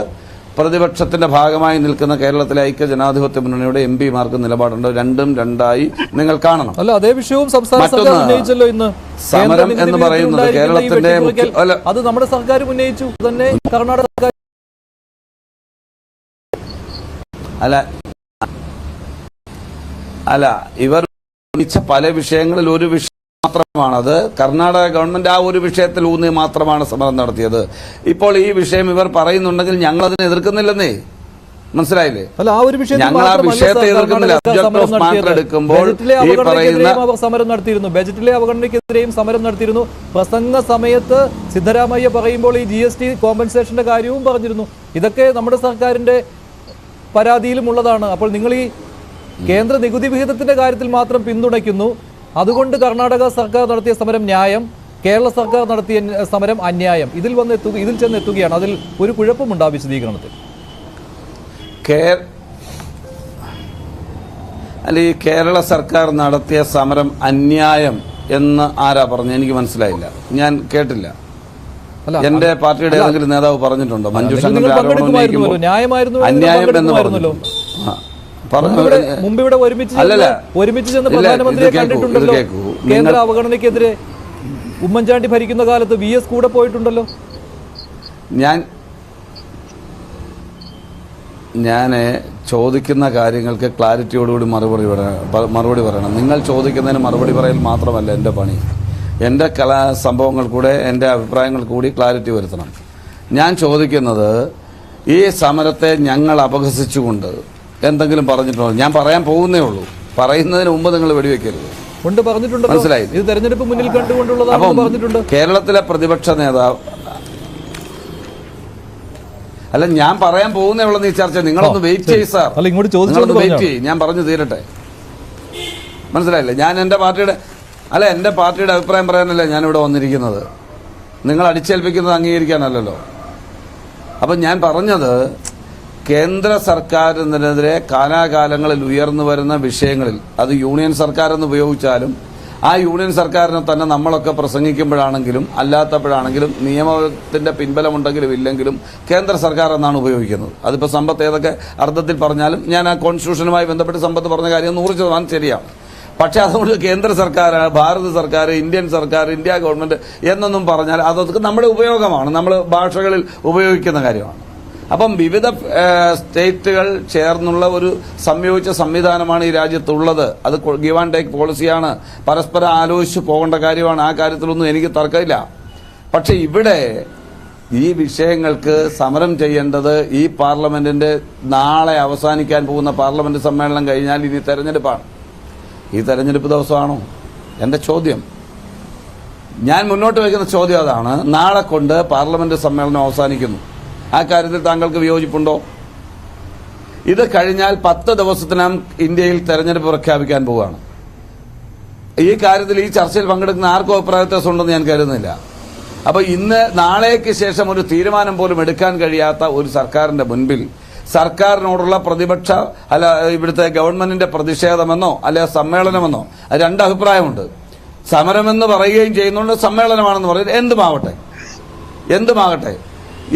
പ്രതിപക്ഷത്തിന്റെ ഭാഗമായി നിൽക്കുന്ന കേരളത്തിലെ ഐക്യ ജനാധിപത്യ മുന്നണിയുടെ എംപിമാർക്ക് നിലപാടുണ്ട്. രണ്ടും രണ്ടായി നിങ്ങൾ കാണണം. അല്ല, അതേ വിഷയവും സംസ്ഥാന സർക്കാർ ഉന്നയിച്ചല്ലോ ഇന്ന്. സമരം എന്ന് പറയുന്നത് കേരളത്തിന്റെ അത് നമ്മുടെ സർക്കാർ ഉന്നയിച്ചു തന്നെ. കർണാടക സർക്കാർ അല്ല ഇവർ ഉന്നയിച്ച പല വിഷയങ്ങളിൽ ഒരു വിഷയം മാത്രമാണത്. കർണാടക ഗവൺമെന്റ് ആ ഒരു വിഷയത്തിൽ ഊന്നി മാത്രമാണ് സമരം നടത്തിയത്. ഇപ്പോൾ ഈ വിഷയം ഇവർ പറയുന്നുണ്ടെങ്കിൽ ഞങ്ങൾ അതിനെ എതിർക്കുന്നില്ലെന്നേ. മനസ്സിലായില്ലേ? ഞങ്ങൾ ആ വിഷയത്തെ എതിർക്കുന്നില്ല. എടുക്കുമ്പോൾ ഈ പറയുന്ന സമരം നടത്തിയിരുന്നു. ബജറ്റിലെ അവഗണനയ്ക്കെതിരെയും സമരം നടത്തിയിരുന്നു. പ്രസംഗ സമയത്ത് സിദ്ധരാമയ്യ പറയുമ്പോൾ ഈ GST കോമ്പൻസേഷന്റെ കാര്യവും പറഞ്ഞിരുന്നു. ഇതൊക്കെ നമ്മുടെ സർക്കാരിന്റെ പരാതിയിലും ഉള്ളതാണ്. അപ്പോൾ നിങ്ങൾ ഈ കേന്ദ്ര നികുതി വിഹിതത്തിന്റെ കാര്യത്തിൽ മാത്രം പിന്തുണയ്ക്കുന്നു. അതുകൊണ്ട് കർണാടക സർക്കാർ നടത്തിയ സമരം ന്യായം, കേരള സർക്കാർ നടത്തിയ സമരം അന്യായം. ഇതിൽ ചെന്ന് എത്തുകയാണ്. അതിൽ ഒരു കുഴപ്പമുണ്ട് ആ വിശദീകരണത്തിൽ. അല്ല, ഈ കേരള സർക്കാർ നടത്തിയ സമരം അന്യായം എന്ന് ആരാ പറഞ്ഞു? എനിക്ക് മനസ്സിലായില്ല, ഞാൻ കേട്ടില്ല. എന്റെ പാർട്ടിയുടെ ഏതെങ്കിലും നേതാവ് പറഞ്ഞിട്ടുണ്ടോ? മഞ്ജു ശങ്കർ അന്യായം എന്ന് പറഞ്ഞല്ലോ. മുമ്പിവിടെ ഒരുമിച്ച് ചെന്ന് പ്രധാനമന്ത്രിയെ കണ്ടിട്ടുണ്ടല്ലോ. കേന്ദ്ര അവഗണനയ്ക്കെതിരെ ഉമ്മൻചാണ്ടി ഭരിക്കുന്ന കാലത്ത് VS കൂടെ പോയിട്ടുണ്ടല്ലോ. ഞാൻ ചോദിക്കുന്ന കാര്യങ്ങൾക്ക് ക്ലാരിറ്റിയോടുകൂടി മറുപടി പറയണം. നിങ്ങൾ ചോദിക്കുന്നതിന് മറുപടി പറയൽ മാത്രമല്ല എൻ്റെ പണി. എൻ്റെ സംഭവങ്ങൾ കൂടെ, എൻ്റെ അഭിപ്രായങ്ങൾ കൂടി ക്ലാരിറ്റി വരുത്തണം. ഞാൻ ചോദിക്കുന്നത്, ഈ സമരത്തെ ഞങ്ങൾ അപഹസിച്ചുകൊണ്ട് എന്തെങ്കിലും പറഞ്ഞിട്ടുണ്ടോ? ഞാൻ പറയാൻ പോകുന്നേ ഉള്ളൂ. പറയുന്നതിന് മുമ്പ് നിങ്ങൾ വെടിവെക്കരുത്. മനസ്സിലായി? ഇത് തെരഞ്ഞെടുപ്പ് മുന്നിൽ കണ്ടുകൊണ്ടുള്ളതാണ് പറഞ്ഞിട്ടുണ്ട്. കേരളത്തിലെ പ്രതിപക്ഷ നേതാവ് അല്ല, ഞാൻ പറയാൻ പോകുന്നേ ഉള്ളൂ. ഈ ചർച്ച നിങ്ങളൊന്ന് വെയിറ്റ് ചെയ്യ് സാർ, നിങ്ങളൊന്ന് വെയിറ്റ് ചെയ്യ്, ഞാൻ പറഞ്ഞു തീരട്ടെ. മനസ്സിലായില്ലേ? ഞാൻ എൻ്റെ പാർട്ടിയുടെ അഭിപ്രായം പറയാനല്ലേ ഞാനിവിടെ വന്നിരിക്കുന്നത്. നിങ്ങൾ അടിച്ചേൽപ്പിക്കുന്നത് അംഗീകരിക്കാനല്ലല്ലോ. അപ്പം ഞാൻ പറഞ്ഞത്, കേന്ദ്ര സർക്കാരിനെതിരെ കാലാകാലങ്ങളിൽ ഉയർന്നു വരുന്ന വിഷയങ്ങളിൽ അത് യൂണിയൻ സർക്കാർ എന്ന് ഉപയോഗിച്ചാലും ആ യൂണിയൻ സർക്കാരിനെ തന്നെ നമ്മളൊക്കെ പ്രസംഗിക്കുമ്പോഴാണെങ്കിലും അല്ലാത്തപ്പോഴാണെങ്കിലും നിയമത്തിന്റെ പിൻബലമുണ്ടെങ്കിലും ഇല്ലെങ്കിലും കേന്ദ്ര സർക്കാർ എന്നാണ് ഉപയോഗിക്കുന്നത്. അതിപ്പോൾ സമ്പത്ത് ഏതൊക്കെ അർത്ഥത്തിൽ പറഞ്ഞാലും ഞാൻ ആ കോൺസ്റ്റിറ്റ്യൂഷനുമായി ബന്ധപ്പെട്ട് സമ്പത്ത് പറഞ്ഞ കാര്യം 100% ശരിയാണ്. പക്ഷെ അതുകൊണ്ട് കേന്ദ്ര സർക്കാർ, ഭാരത സർക്കാർ, ഇന്ത്യൻ സർക്കാർ, ഇന്ത്യ ഗവൺമെന്റ് എന്നൊന്നും പറഞ്ഞാൽ അതൊക്കെ നമ്മുടെ ഉപയോഗമാണ്, നമ്മൾ ഭാഷകളിൽ ഉപയോഗിക്കുന്ന കാര്യമാണ്. അപ്പം വിവിധ സ്റ്റേറ്റുകൾ ചേർന്നുള്ള ഒരു സംയോജിച്ച സംവിധാനമാണ് ഈ രാജ്യത്തുള്ളത്. അത് ഗിവ് ആൻഡ് ടേക്ക് പോളിസിയാണ്, പരസ്പരം ആലോചിച്ച് പോകേണ്ട കാര്യമാണ്. ആ കാര്യത്തിലൊന്നും എനിക്ക് തർക്കമില്ല. പക്ഷെ ഇവിടെ ഈ വിഷയങ്ങൾക്ക് സമരം ചെയ്യേണ്ടത് ഈ പാർലമെന്റിന്റെ നാളെ അവസാനിക്കാൻ പോകുന്ന പാർലമെന്റ് സമ്മേളനം കഴിഞ്ഞാൽ ഇനി തെരഞ്ഞെടുപ്പാണ്. ഈ തെരഞ്ഞെടുപ്പ് ദിവസമാണോ? എൻ്റെ ചോദ്യം, ഞാൻ മുന്നോട്ട് വയ്ക്കുന്ന ചോദ്യം അതാണ്. നാളെ കൊണ്ട് പാർലമെന്റ് സമ്മേളനം അവസാനിക്കുന്നു. ആ കാര്യത്തിൽ താങ്കൾക്ക് വിയോജിപ്പുണ്ടോ? ഇത് കഴിഞ്ഞാൽ 10 ദിവസത്തിനകം ഇന്ത്യയിൽ തെരഞ്ഞെടുപ്പ് പ്രഖ്യാപിക്കാൻ പോവുകയാണ്. ഈ കാര്യത്തിൽ ഈ ചർച്ചയിൽ പങ്കെടുക്കുന്ന ആർക്കും അഭിപ്രായ വ്യത്യാസം ഉണ്ടെന്ന് ഞാൻ കരുതുന്നില്ല. അപ്പൊ നാളേക്ക് ശേഷം ഒരു തീരുമാനം പോലും എടുക്കാൻ കഴിയാത്ത ഒരു സർക്കാരിന്റെ മുൻപിൽ സർക്കാരിനോടുള്ള ഇവിടുത്തെ ഗവൺമെന്റിന്റെ പ്രതിഷേധമെന്നോ അല്ലെ സമ്മേളനമെന്നോ രണ്ട് അഭിപ്രായമുണ്ട്. സമരമെന്ന് പറയുകയും ചെയ്യുന്നുണ്ട്, സമ്മേളനമാണെന്ന് പറയുന്നത്. എന്തുമാകട്ടെ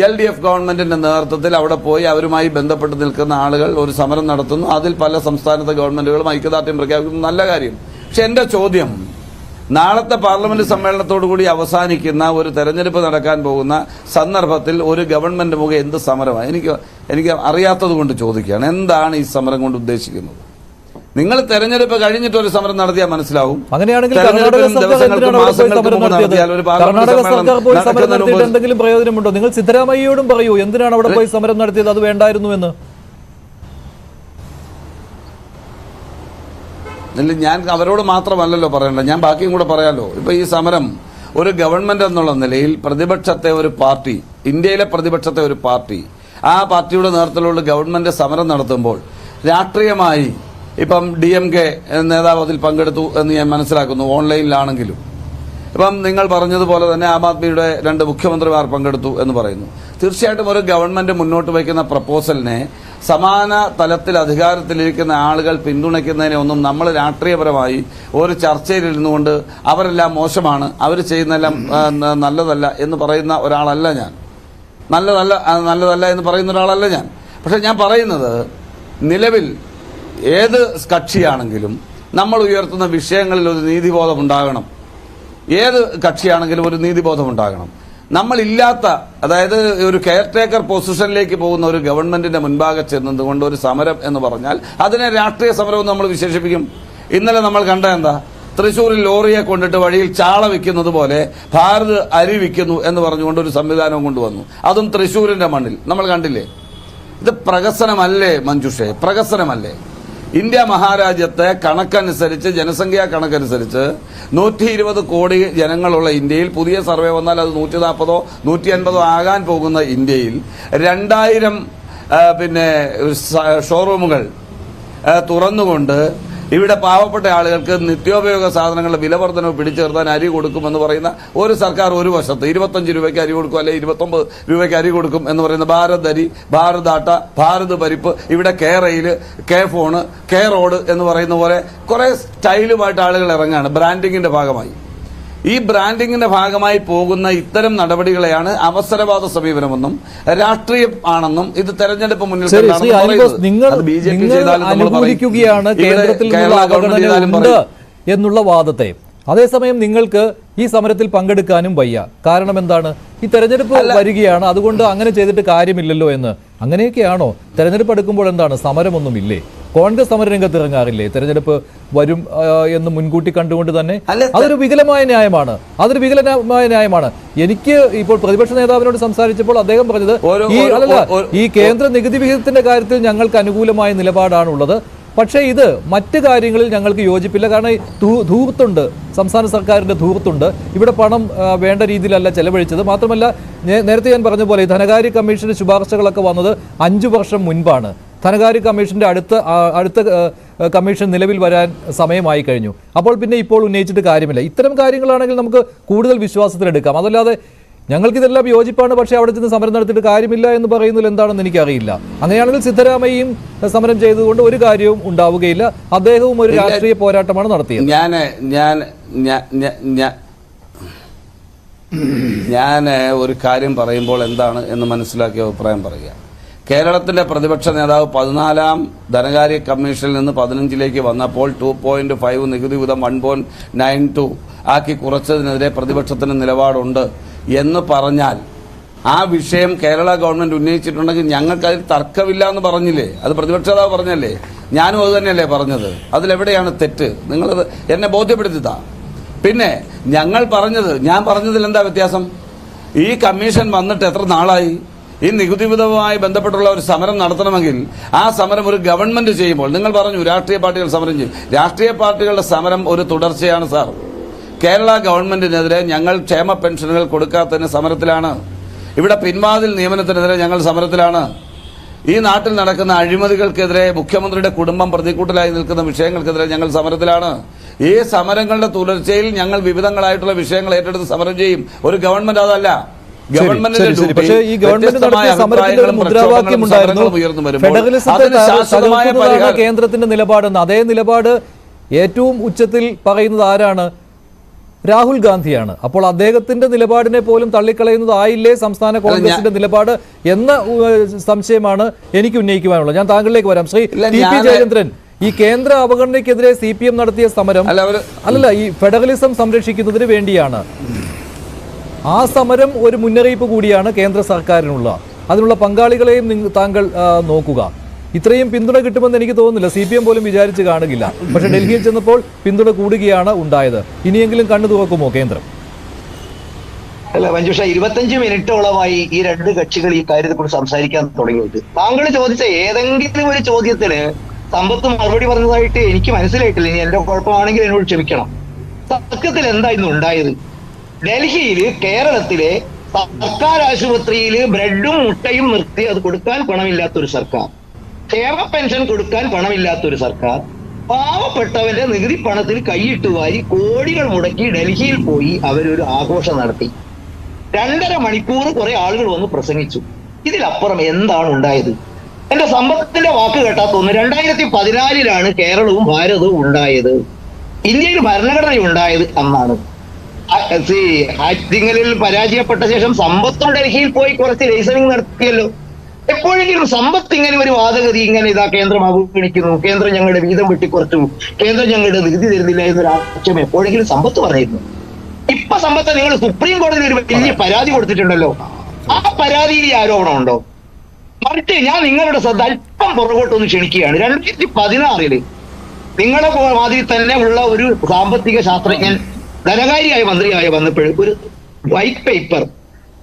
LDF ഗവൺമെന്റിന്റെ നേതൃത്വത്തിൽ അവിടെ പോയി അവരുമായി ബന്ധപ്പെട്ട് നിൽക്കുന്ന ആളുകൾ ഒരു സമരം നടത്തുന്നു. അതിൽ പല സംസ്ഥാനത്തെ ഗവൺമെന്റുകളും ഐക്യദാർഢ്യം പ്രഖ്യാപിക്കുന്നു. നല്ല കാര്യം. പക്ഷെ എന്റെ ചോദ്യം, നാളത്തെ പാർലമെന്റ് സമ്മേളനത്തോടുകൂടി അവസാനിക്കുന്ന ഒരു തെരഞ്ഞെടുപ്പ് നടക്കാൻ പോകുന്ന സന്ദർഭത്തിൽ ഒരു ഗവൺമെന്റ് മുഖം എന്ത് സമരമാണ്? എനിക്ക് അറിയാത്തത് കൊണ്ട് ചോദിക്കുകയാണ്, എന്താണ് ഈ സമരം കൊണ്ട് ഉദ്ദേശിക്കുന്നത്? നിങ്ങൾ തെരഞ്ഞെടുപ്പ് കഴിഞ്ഞിട്ട് ഒരു സമരം നടത്തിയാൽ മനസ്സിലാവും. അങ്ങനെയാണെങ്കിൽ എന്തെങ്കിലും പ്രയോജനമുണ്ടോ? നിങ്ങൾ സിദ്ധരാമയ്യയോടും പറയൂ, എന്തിനാണ് അവിടെ പോയി സമരം നടത്തിയത്, അത് വേണ്ടായിരുന്നു എന്ന്. ഞാൻ അവരോട് മാത്രമല്ലല്ലോ പറയണ്ട, ഞാൻ ബാക്കിയും കൂടെ പറയാലോ. ഇപ്പൊ ഈ സമരം ഒരു ഗവൺമെന്റ് എന്നുള്ള നിലയിൽ പ്രതിപക്ഷത്തെ ഒരു പാർട്ടി, ഇന്ത്യയിലെ പ്രതിപക്ഷത്തെ ഒരു പാർട്ടി, ആ പാർട്ടിയുടെ നേതൃത്വത്തിലുള്ള ഗവൺമെന്റ് സമരം നടത്തുമ്പോൾ രാഷ്ട്രീയമായി ഇപ്പം DMK നേതാവ് അതിൽ പങ്കെടുത്തു എന്ന് ഞാൻ മനസ്സിലാക്കുന്നു, ഓൺലൈനിലാണെങ്കിലും. ഇപ്പം നിങ്ങൾ പറഞ്ഞതുപോലെ തന്നെ ആം ആദ്മിയുടെ 2 മുഖ്യമന്ത്രിമാർ പങ്കെടുത്തു എന്ന് പറയുന്നു. തീർച്ചയായിട്ടും ഒരു ഗവൺമെന്റ് മുന്നോട്ട് വയ്ക്കുന്ന പ്രപ്പോസലിനെ സമാന തലത്തിൽ അധികാരത്തിലിരിക്കുന്ന ആളുകൾ പിന്തുണയ്ക്കുന്നതിനെ ഒന്നും നമ്മൾ രാഷ്ട്രീയപരമായി ഒരു ചർച്ചയിൽ ഇരുന്നുകൊണ്ട് അവരെല്ലാം മോശമാണ്, അവർ ചെയ്യുന്നതെല്ലാം നല്ലതല്ല എന്ന് പറയുന്ന ഒരാളല്ല ഞാൻ. നല്ലതല്ല എന്ന് പറയുന്ന ഒരാളല്ല ഞാൻ. പക്ഷെ ഞാൻ പറയുന്നത്, നിലവിൽ ഏത് കക്ഷിയാണെങ്കിലും നമ്മൾ ഉയർത്തുന്ന വിഷയങ്ങളിൽ ഒരു നീതിബോധം ഉണ്ടാകണം. ഏത് കക്ഷിയാണെങ്കിലും ഒരു നീതിബോധം ഉണ്ടാകണം. നമ്മളില്ലാത്ത, അതായത് ഒരു കെയർടേക്കർ പൊസിഷനിലേക്ക് പോകുന്ന ഒരു ഗവൺമെന്റിന്റെ മുൻപാകെ ചെന്നതുകൊണ്ട് ഒരു സമരം എന്ന് പറഞ്ഞാൽ അതിനെ രാഷ്ട്രീയ സമരവും നമ്മൾ വിശേഷിപ്പിക്കും. ഇന്നലെ നമ്മൾ കണ്ട എന്താ, തൃശ്ശൂരിൽ ലോറിയെ കൊണ്ടിട്ട് വഴിയിൽ ചാള വിൽക്കുന്നത് പോലെ ഭാരത് അരി വിൽക്കുന്നു എന്ന് പറഞ്ഞുകൊണ്ട് ഒരു സംവിധാനം കൊണ്ടുവന്നു, അതും തൃശ്ശൂരിന്റെ മണ്ണിൽ. നമ്മൾ കണ്ടില്ലേ? ഇത് പ്രഹസനമല്ലേ മഞ്ജുഷേ? പ്രഹസനമല്ലേ? ഇന്ത്യ മഹാരാജ്യത്തെ കണക്കനുസരിച്ച്, ജനസംഖ്യാ കണക്കനുസരിച്ച് 120 കോടി ജനങ്ങളുള്ള ഇന്ത്യയിൽ, പുതിയ സർവേ വന്നാൽ അത് 140 150 ആകാൻ പോകുന്ന ഇന്ത്യയിൽ 2000 ഷോറൂമുകൾ തുറന്നുകൊണ്ട് ഇവിടെ പാവപ്പെട്ട ആളുകൾക്ക് നിത്യോപയോഗ സാധനങ്ങളുടെ വില വർധനവ് പിടിച്ചു നിർത്താൻ അരി കൊടുക്കുമെന്ന് പറയുന്ന ഒരു സർക്കാർ ഒരു വശത്ത് 25 രൂപയ്ക്ക് അരി കൊടുക്കും, അല്ലെങ്കിൽ 29 രൂപയ്ക്ക് അരി കൊടുക്കും എന്ന് പറയുന്ന ഭാരത് അരി, ഭാരത് ആട്ട, ഭാരത് പരിപ്പ്, ഇവിടെ K rail, K phone, K road എന്ന് പറയുന്ന പോലെ കുറെ സ്റ്റൈലുമായിട്ട് ആളുകൾ ഇറങ്ങാണ് ബ്രാൻഡിങ്ങിന്റെ ഭാഗമായി. ഈ ബ്രാൻഡിങ്ങിന്റെ ഭാഗമായി പോകുന്ന ഇത്തരം നടപടികളെയാണ് അവസരവാദ സമീപനമെന്നും രാഷ്ട്രീയം ആണെന്നും ഇത് തെരഞ്ഞെടുപ്പ് മുന്നിൽ അനുകൂലിക്കുകയാണ് കേന്ദ്രത്തിൽ എന്നുള്ള വാദത്തെ. അതേസമയം നിങ്ങൾക്ക് ഈ സമരത്തിൽ പങ്കെടുക്കാനും വയ്യ. കാരണം എന്താണ്? ഈ തെരഞ്ഞെടുപ്പ് വരികയാണ്, അതുകൊണ്ട് അങ്ങനെ ചെയ്തിട്ട് കാര്യമില്ലല്ലോ എന്ന്. അങ്ങനെയൊക്കെയാണോ? തെരഞ്ഞെടുപ്പ് എടുക്കുമ്പോൾ എന്താണ്, സമരമൊന്നുമില്ലേ? കോൺഗ്രസ് സമരരംഗത്ത് ഇറങ്ങാറില്ലേ തെരഞ്ഞെടുപ്പ് വരും എന്ന് മുൻകൂട്ടി കണ്ടുകൊണ്ട് തന്നെ? അതൊരു വികലമായ ന്യായമാണ്. എനിക്ക് ഇപ്പോൾ പ്രതിപക്ഷ നേതാവിനോട് സംസാരിച്ചപ്പോൾ അദ്ദേഹം പറഞ്ഞത് ഈ കേന്ദ്ര നികുതി വിഹിതത്തിന്റെ കാര്യത്തിൽ ഞങ്ങൾക്ക് അനുകൂലമായ നിലപാടാണുള്ളത്, പക്ഷേ ഇത് മറ്റ് കാര്യങ്ങളിൽ ഞങ്ങൾക്ക് യോജിപ്പില്ല. കാരണം ധൂർത്തുണ്ട്, സംസ്ഥാന സർക്കാരിന്റെ ധൂർത്തുണ്ട്. ഇവിടെ പണം വേണ്ട രീതിയിലല്ല ചെലവഴിച്ചത്. മാത്രമല്ല, നേരത്തെ ഞാൻ പറഞ്ഞ പോലെ ധനകാര്യ കമ്മീഷന്റെ ശുപാർശകളൊക്കെ വന്നത് 5 വർഷം മുൻപാണ്. ധനകാര്യ കമ്മീഷന്റെ അടുത്ത കമ്മീഷൻ നിലവിൽ വരാൻ സമയമായി കഴിഞ്ഞു. അപ്പോൾ പിന്നെ ഇപ്പോൾ ഉന്നയിച്ചിട്ട് കാര്യമില്ല. ഇത്തരം കാര്യങ്ങളാണെങ്കിൽ നമുക്ക് കൂടുതൽ വിശ്വാസത്തിലെടുക്കാം. അതല്ലാതെ ഞങ്ങൾക്കിതെല്ലാം യോജിപ്പാണ്, പക്ഷേ അവിടെ ചെന്ന് സമരം നടത്തിയിട്ട് കാര്യമില്ല എന്ന് പറയുന്നതിൽ എന്താണെന്ന് എനിക്കറിയില്ല. അങ്ങനെയാണെങ്കിൽ സിദ്ധരാമയ്യയും സമരം ചെയ്തുകൊണ്ട് ഒരു കാര്യവും ഉണ്ടാവുകയില്ല. അദ്ദേഹവും ഒരു രാഷ്ട്രീയ പോരാട്ടമാണ് നടത്തിയത്. ഞാൻ ഒരു കാര്യം പറയുമ്പോൾ എന്താണ് എന്ന് മനസ്സിലാക്കിയ അഭിപ്രായം പറയുക. കേരളത്തിന്റെ പ്രതിപക്ഷ നേതാവ് 14ാം ധനകാര്യ കമ്മീഷനിൽ നിന്ന് 15ലേക്ക് വന്നപ്പോൾ 2.5 നികുതി വിധം 1.92 ആക്കി കുറച്ചതിനെതിരെ പ്രതിപക്ഷത്തിന് നിലപാടുണ്ട് എന്ന് പറഞ്ഞാൽ, ആ വിഷയം കേരള ഗവൺമെന്റ് ഉന്നയിച്ചിട്ടുണ്ടെങ്കിൽ ഞങ്ങൾക്കതിൽ തർക്കമില്ല എന്ന് പറഞ്ഞില്ലേ? അത് പ്രതിപക്ഷ നേതാവ് പറഞ്ഞല്ലേ? ഞാനും അത് തന്നെയല്ലേ പറഞ്ഞത്? അതിലെവിടെയാണ് തെറ്റ്? നിങ്ങളത് എന്നെ ബോധ്യപ്പെടുത്തിത്താ. പിന്നെ ഞാൻ പറഞ്ഞതിൽ എന്താ വ്യത്യാസം? ഈ കമ്മീഷൻ വന്നിട്ട് എത്ര നാളായി? ഈ നികുതി വിധവുമായി ബന്ധപ്പെട്ടുള്ള ഒരു സമരം നടത്തണമെങ്കിൽ ആ സമരം ഒരു ഗവൺമെന്റ് ചെയ്യുമ്പോൾ, നിങ്ങൾ പറഞ്ഞു രാഷ്ട്രീയ പാർട്ടികൾ സമരം ചെയ്യും. രാഷ്ട്രീയ പാർട്ടികളുടെ സമരം ഒരു തുടർച്ചയാണ് സാർ. കേരള ഗവൺമെന്റിനെതിരെ ഞങ്ങൾ ക്ഷേമ പെൻഷനുകൾ കൊടുക്കാത്തതിന് സമരത്തിലാണ്. ഇവിടെ പിൻവാതിൽ നിയമനത്തിനെതിരെ ഞങ്ങൾ സമരത്തിലാണ്. ഈ നാട്ടിൽ നടക്കുന്ന അഴിമതികൾക്കെതിരെ, മുഖ്യമന്ത്രിയുടെ കുടുംബം പ്രതിക്കൂട്ടിലായി നിൽക്കുന്ന വിഷയങ്ങൾക്കെതിരെ ഞങ്ങൾ സമരത്തിലാണ്. ഈ സമരങ്ങളുടെ തുടർച്ചയിൽ ഞങ്ങൾ വിവിധങ്ങളായിട്ടുള്ള വിഷയങ്ങൾ ഏറ്റെടുത്ത് സമരം ചെയ്യും. ഒരു ഗവൺമെന്റ് അതല്ല. പക്ഷേ ഈ ഗവൺമെന്റ് നടത്തിയ സമരത്തിന്റെ ഒരു മുദ്രാവാക്യം ഉണ്ടായിരുന്നു, ഫെഡറലിസത്തെ തകർക്കുന്നതാണ് കേന്ദ്രത്തിന്റെ നിലപാടെന്ന്. അതേ നിലപാട് ഏറ്റവും ഉച്ചത്തിൽ പറയുന്നത് ആരാണ്? രാഹുൽ ഗാന്ധിയാണ്. അപ്പോൾ അദ്ദേഹത്തിന്റെ നിലപാടിനെ പോലും തള്ളിക്കളയുന്നതായില്ലേ സംസ്ഥാന കോൺഗ്രസിന്റെ നിലപാട് എന്ന സംശയമാണ് എനിക്ക് ഉന്നയിക്കുവാനുള്ളത്. ഞാൻ താങ്കളിലേക്ക് വരാം. ശ്രീ TP ജയചന്ദ്രൻ, ഈ കേന്ദ്ര അവഗണനയ്ക്കെതിരെ CPM നടത്തിയ സമരം ഈ ഫെഡറലിസം സംരക്ഷിക്കുന്നതിന് വേണ്ടിയാണ്. ആ സമരം ഒരു മുന്നറിയിപ്പ് കൂടിയാണ് കേന്ദ്ര സർക്കാരിനുള്ള. അതിനുള്ള പങ്കാളികളെയും താങ്കൾ നോക്കുക. ഇത്രയും പിന്തുണ കിട്ടുമെന്ന് എനിക്ക് തോന്നുന്നില്ല. CPM പോലും വിചാരിച്ച് കാണുകയില്ല. പക്ഷെ ഡൽഹിയിൽ ചെന്നപ്പോൾ പിന്തുണ കൂടുകയാണ് ഉണ്ടായത്. ഇനിയെങ്കിലും കണ്ണു തുറക്കുമോ കേന്ദ്രം? അല്ല മഞ്ജുഷ, 25 മിനിറ്റോളമായി ഈ രണ്ട് കക്ഷികൾ ഈ കാര്യത്തെക്കുറിച്ച് സംസാരിക്കാൻ തുടങ്ങിയിട്ട്. താങ്കൾ ചോദിച്ച ഏതെങ്കിലും ഒരു ചോദ്യത്തിന് സമ്പത്ത് മറുപടി പറഞ്ഞതായിട്ട് എനിക്ക് മനസ്സിലായിട്ടില്ല. ഇനി എന്റെ കുഴപ്പമാണെങ്കിൽ എന്നോട് ക്ഷമിക്കണം. സത്യത്തിൽ എന്തായിരുന്നു ഉണ്ടായത്? ഡൽഹിയിൽ കേരളത്തിലെ സർക്കാർ ആശുപത്രിയിൽ ബ്രെഡും മുട്ടയും നിർത്തി അത് കൊടുക്കാൻ പണമില്ലാത്തൊരു സർക്കാർ, ക്ഷേമ പെൻഷൻ കൊടുക്കാൻ പണമില്ലാത്തൊരു സർക്കാർ, പാവപ്പെട്ടവന്റെ നികുതി പണത്തിൽ കൈയിട്ട് വാരി കോടികൾ മുടക്കി ഡൽഹിയിൽ പോയി അവരൊരു ആഘോഷം നടത്തി. 2.5 മണിക്കൂർ കുറെ ആളുകൾ വന്ന് പ്രസംഗിച്ചു. ഇതിലപ്പുറം എന്താണ് ഉണ്ടായത്? എന്റെ സമ്പത്തിന്റെ വാക്ക് കേട്ടാ തോന്നുന്നു 2014 കേരളവും ഭാരതവും ഉണ്ടായത്. ഇന്ത്യയിൽ ഭരണഘടന ഉണ്ടായത് അന്നാണ്. ഹാറ്റിങ്ങലിൽ പരാജയപ്പെട്ട ശേഷം സമ്പത്തും ഡൽഹിയിൽ പോയി കുറച്ച് ലൈസനിങ് നടത്തിയല്ലോ. എപ്പോഴെങ്കിലും സമ്പത്ത് ഇങ്ങനെ ഒരു വാദഗതി ഇങ്ങനെ കേന്ദ്രം അവഗണിക്കുന്നു, കേന്ദ്രം ഞങ്ങളുടെ വീതം വെട്ടിക്കുറച്ചു, കേന്ദ്രം ഞങ്ങളുടെ നികുതി തരുന്നില്ല എന്നൊരു ആക്ഷേപം എപ്പോഴെങ്കിലും സമ്പത്ത് പറഞ്ഞിരുന്നു? ഇപ്പൊ സമ്പത്ത് നിങ്ങൾ സുപ്രീം കോടതിയിൽ ഒരു വലിയ പരാതി കൊടുത്തിട്ടുണ്ടല്ലോ. ആ പരാതിയിൽ ആരോപണം ഉണ്ടോ? മറിച്ച് ഞാൻ നിങ്ങളുടെ ശ്രദ്ധ അല്പം പുറകോട്ടൊന്ന് ക്ഷണിക്കുകയാണ്. 2016 നിങ്ങളെ മാതിരി തന്നെ ഉള്ള ഒരു സാമ്പത്തിക ശാസ്ത്രജ്ഞൻ ധനകാര്യായ മന്ത്രിയായി വന്നപ്പോൾ ഒരു വൈറ്റ് പേപ്പർ,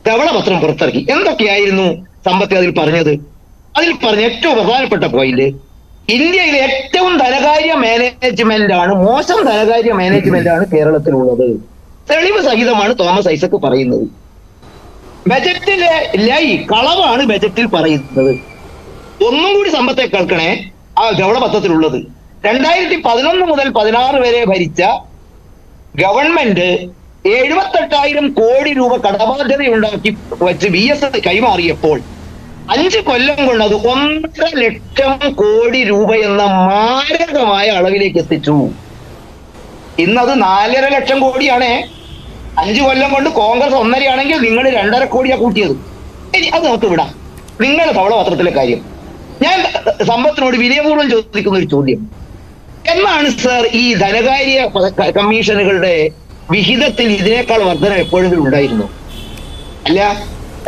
ധവളപത്രം പുറത്തിറക്കി. എന്തൊക്കെയായിരുന്നു സമ്പത്ത് അതിൽ പറഞ്ഞത്? അതിൽ പറഞ്ഞ ഏറ്റവും പ്രധാനപ്പെട്ട പോയിന്റ്, ഇന്ത്യയിലെ ഏറ്റവും ധനകാര്യ മാനേജ്മെന്റ് ആണ്, മോശം ധനകാര്യ മാനേജ്മെന്റ് ആണ് കേരളത്തിലുള്ളത്. തെളിവ് സഹിതമാണ് തോമസ് ഐസക് പറയുന്നത്. ബജറ്റിലെ കളവാണ് ബജറ്റിൽ പറയുന്നത്. ഒന്നും കൂടി സമ്പത്തെ കേൾക്കണേ. ആ ധവളപത്രത്തിലുള്ളത് 2011 മുതൽ 16 വരെ ഭരിച്ച ഗവൺമെന്റ് 78,000 കോടി രൂപ കടബാധ്യതയുണ്ടാക്കി വെച്ച് VS കൈമാറിയപ്പോൾ 5 കൊല്ലം കൊണ്ട് അത് 1.5 ലക്ഷം കോടി രൂപ എന്ന മാരകമായ അളവിലേക്ക് എത്തിച്ചു. ഇന്നത് 4.5 ലക്ഷം കോടിയാണേ. 5 കൊല്ലം കൊണ്ട് കോൺഗ്രസ് 1.5 ആണെങ്കിൽ നിങ്ങൾ 2.5 കോടിയാ കൂട്ടിയത്. ഇനി അത് നമുക്ക് വിടാം. നിങ്ങളുടെ ധവളപത്രത്തിലെ കാര്യം ഞാൻ സമ്പത്തിനോട് വിനയപൂർവ്വം ചോദിക്കുന്ന ഒരു ചോദ്യം, എന്നാണ് സർ ഈ ധനകാര്യ കമ്മീഷനുകളുടെ വിഹിതത്തിൽ ഇതിനേക്കാൾ വർധന എപ്പോഴെങ്കിലും ഉണ്ടായിരുന്നു? അല്ല,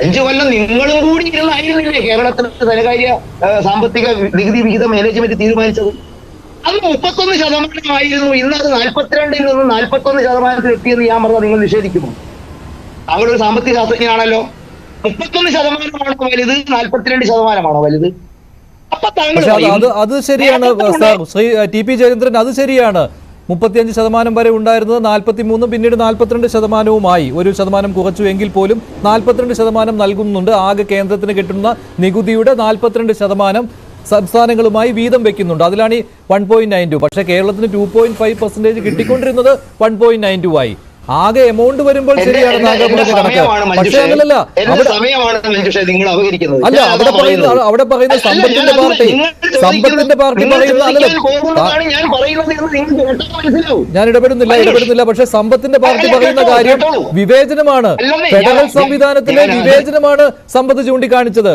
5 കൊല്ലം നിങ്ങളും കൂടി ഇരുന്നായിരുന്നില്ലേ കേരളത്തിലെ ധനകാര്യ സാമ്പത്തിക നികുതി വിഹിത മാനേജ്മെന്റ് തീരുമാനിച്ചത്? അത് 31% ഇന്നത് 42-ൽ നിന്ന് 41% എത്തിയെന്ന് ഞാൻ പറഞ്ഞാൽ നിങ്ങൾ നിഷേധിക്കുമോ? താങ്കളൊരു സാമ്പത്തിക ശാസ്ത്രജ്ഞനാണല്ലോ. 31% വലുത്, 42% വലുത്? അപ്പൊ താങ്കൾ അത് ശരിയാണ് സാർ, ശ്രീ TP ജയചന്ദ്രൻ, അത് ശരിയാണ്. 35% വരെ ഉണ്ടായിരുന്നത് 43, പിന്നീട് 42%മായി 1% കുറച്ചു എങ്കിൽ പോലും 42% നൽകുന്നുണ്ട്. ആകെ കേന്ദ്രത്തിന് കിട്ടുന്ന നികുതിയുടെ 42% സംസ്ഥാനങ്ങളുമായി വീതം വെക്കുന്നുണ്ട്. അതിലാണ് ഈ 1.92. പക്ഷേ കേരളത്തിന് 2.5% കിട്ടിക്കൊണ്ടിരുന്നത് 1.92 ആയി. ആകെ എമൗണ്ട് വരുമ്പോൾ ശരിയാണ് താങ്കൾ പറഞ്ഞ കണക്ക്. പക്ഷേ അങ്ങനല്ല, അല്ല അവിടെ പറയുന്ന സമ്പത്തിന്റെ പാർട്ടി പറയുന്ന, ഞാൻ ഇടപെടുന്നില്ല. പക്ഷെ സമ്പത്തിന്റെ പാർട്ടി പറയുന്ന കാര്യം വിവേചനമാണ്. ഫെഡറൽ സംവിധാനത്തിലെ വിവേചനമാണ് സമ്പത്ത് ചൂണ്ടിക്കാണിച്ചത്.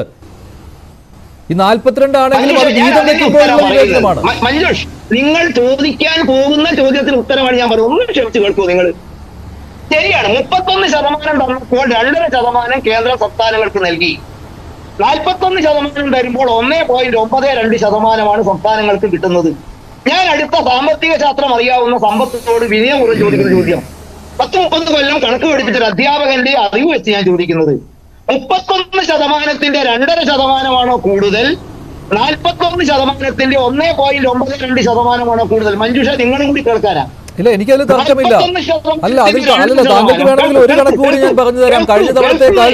ഈ 42 ആണെങ്കിലും അത് വീതം വെക്കുമ്പോഴുള്ള വിവേചനമാണ്. മഞ്ജുഷ്, നിങ്ങൾ ചോദിക്കാൻ പോകുന്ന ചോദ്യത്തിന് ഉത്തരമാണ് ഞാൻ പറയുന്നത്. ഒന്നും ക്ഷമിച്ച് കേൾക്കൂ. നിങ്ങൾ ശരിയാണ്, 31% തന്നപ്പോൾ 2.5% കേന്ദ്ര സംസ്ഥാനങ്ങൾക്ക് നൽകി. 41% തരുമ്പോൾ 1.92% സംസ്ഥാനങ്ങൾക്ക് കിട്ടുന്നത്. ഞാൻ അടുത്ത സാമ്പത്തിക ശാസ്ത്രം അറിയാവുന്ന സമ്പത്തോട് വിനയപൂർവ്വം ചോദിക്കുന്ന ചോദ്യം, 10-30 കൊല്ലം കണക്ക് പഠിപ്പിച്ചൊരു അധ്യാപകന്റെ അറിവ് വെച്ച് ഞാൻ ചോദിക്കുന്നത്, 31%-ന്റെ 2.5% കൂടുതൽ, 41%-ന്റെ 1.92% കൂടുതൽ? മഞ്ജുഷ, നിങ്ങളും കൂടി കേൾക്കാനാ? ഇല്ല, എനിക്കതിൽ തർക്കമില്ല. അല്ല, താങ്കൾക്ക് വേണമെങ്കിൽ ഒരു കണക്ക് കൂടി ഞാൻ പറഞ്ഞു തരാം. കഴിഞ്ഞ തവണത്തേക്കാൾ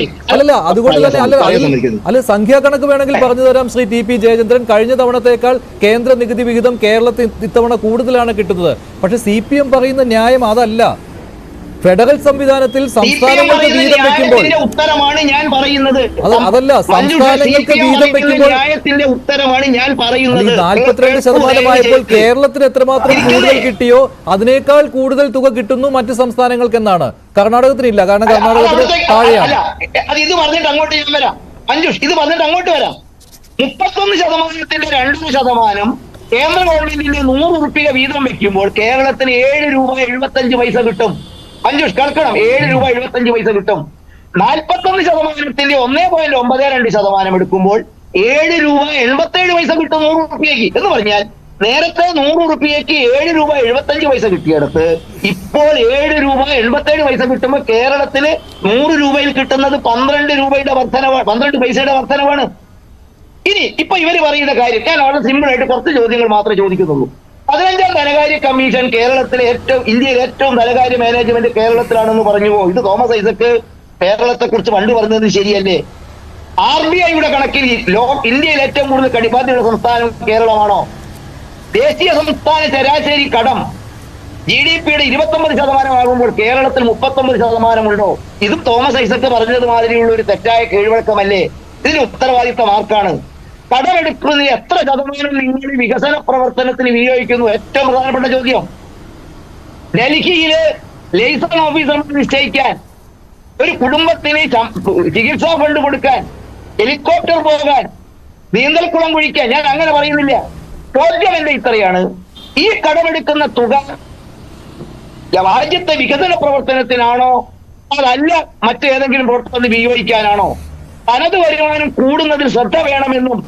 അതുകൊണ്ട് തന്നെ സംഖ്യാ കണക്ക് വേണമെങ്കിൽ പറഞ്ഞു തരാം ശ്രീ TP ജയചന്ദ്രൻ. കഴിഞ്ഞ തവണത്തേക്കാൾ കേന്ദ്ര നികുതി വിഹിതം കേരളത്തിൽ ഇത്തവണ കൂടുതലാണ് കിട്ടുന്നത്. പക്ഷെ CPM പറയുന്ന ന്യായം അതല്ല. ഫെഡറൽ സംവിധാനത്തിൽ സംസ്ഥാനങ്ങൾക്ക് വീതം വെക്കുമ്പോൾ ഉത്തരമാണ് ഞാൻ പറയുന്നത്. അതല്ല, സംസ്ഥാനങ്ങൾക്ക് വീതം വെക്കുമ്പോൾ ഉത്തരമാണ് ഞാൻ പറയുന്നത്. 42% കേരളത്തിന് എത്രമാത്രം കൂടുതൽ കിട്ടിയോ അതിനേക്കാൾ കൂടുതൽ തുക കിട്ടുന്നു മറ്റ് സംസ്ഥാനങ്ങൾക്ക് എന്നാണ്. കർണാടകത്തിനില്ല, കാരണം കർണാടകത്തിന് താഴെയാണ്. ഇത് പറഞ്ഞിട്ട് അങ്ങോട്ട് ഞാൻ വരാം മഞ്ജുഷ്, ഇത് പറഞ്ഞിട്ട് അങ്ങോട്ട് വരാം. 31%-ന്റെ 2% കേന്ദ്ര ഗവൺമെന്റിന്റെ 100 രൂപ വീതം വെക്കുമ്പോൾ കേരളത്തിന് 7 രൂപ 75 പൈസ കിട്ടും. മഞ്ജുഷ് കേൾക്കണം, 7 രൂപ 75 പൈസ കിട്ടും. 41%-ന്റെ 1.92% എടുക്കുമ്പോൾ 7 രൂപ 87 പൈസ കിട്ടും 100 റുപ്യക്ക് എന്ന് പറഞ്ഞാൽ നേരത്തെ 100 റുപ്യക്ക് 7 രൂപ 75 പൈസ കിട്ടിയെടുത്ത് ഇപ്പോൾ 7 രൂപ 87 പൈസ കിട്ടുമ്പോൾ കേരളത്തില് 100 രൂപയിൽ കിട്ടുന്നത് 12 രൂപയുടെ വർധനവ്, 12 പൈസയുടെ വർധനവാണ്. ഇനി ഇപ്പൊ ഇവര് പറയുന്ന കാര്യം ഞാൻ വളരെ സിമ്പിൾ ആയിട്ട് കുറച്ച് ചോദ്യങ്ങൾ മാത്രമേ ചോദിക്കുന്നുള്ളൂ. 15ാം ധനകാര്യ കമ്മീഷൻ കേരളത്തിലെ ഇന്ത്യയിലെ ഏറ്റവും ധനകാര്യ മാനേജ്മെന്റ് കേരളത്തിലാണെന്ന് പറഞ്ഞു. ഇത് തോമസ് ഐസക്ക് കേരളത്തെ കുറിച്ച് പണ്ട് പറഞ്ഞത് ശരിയല്ലേ? RBIയുടെ കണക്കിൽ ഇന്ത്യയിൽ ഏറ്റവും കൂടുതൽ കടബാധ്യതയുള്ള സംസ്ഥാനം കേരളമാണോ? ദേശീയ സംസ്ഥാന ശരാശരി കടം GDP-യുടെ 29% ആകുമ്പോൾ കേരളത്തിൽ 39% ഉണ്ടോ? ഇതും തോമസ് ഐസക്ക് പറഞ്ഞത് മാതിരിയുള്ള ഒരു തെറ്റായ കീഴ്വഴക്കമല്ലേ? ഇതിന് ഉത്തരവാദിത്തം ആർക്കാണ്? കടമെടുക്കുന്നതിന് എത്ര ശതമാനം നിങ്ങൾ വികസന പ്രവർത്തനത്തിന് വിനിയോഗിക്കുന്നു? ഏറ്റവും പ്രധാനപ്പെട്ട ചോദ്യം. ഡൽഹിയില് ലൈസൻസ് ഓഫീസർമാർ നിശ്ചയിക്കാൻ, ഒരു കുടുംബത്തിന് ചികിത്സാ ഫണ്ട് കൊടുക്കാൻ, ഹെലികോപ്റ്റർ പോകാൻ, നീന്തൽക്കുളം കുഴിക്കാൻ, ഞാൻ അങ്ങനെ പറയുന്നില്ല. ചോദ്യം എന്റെ ഇത്രയാണ്, ഈ കടമെടുക്കുന്ന തുക രാജ്യത്തെ വികസന പ്രവർത്തനത്തിനാണോ അതല്ല മറ്റേതെങ്കിലും പ്രവർത്തനത്തിന് വിനിയോഗിക്കാനാണോ? തനത് വരുമാനം കൂടുന്നതിൽ ശ്രദ്ധ വേണമെന്നും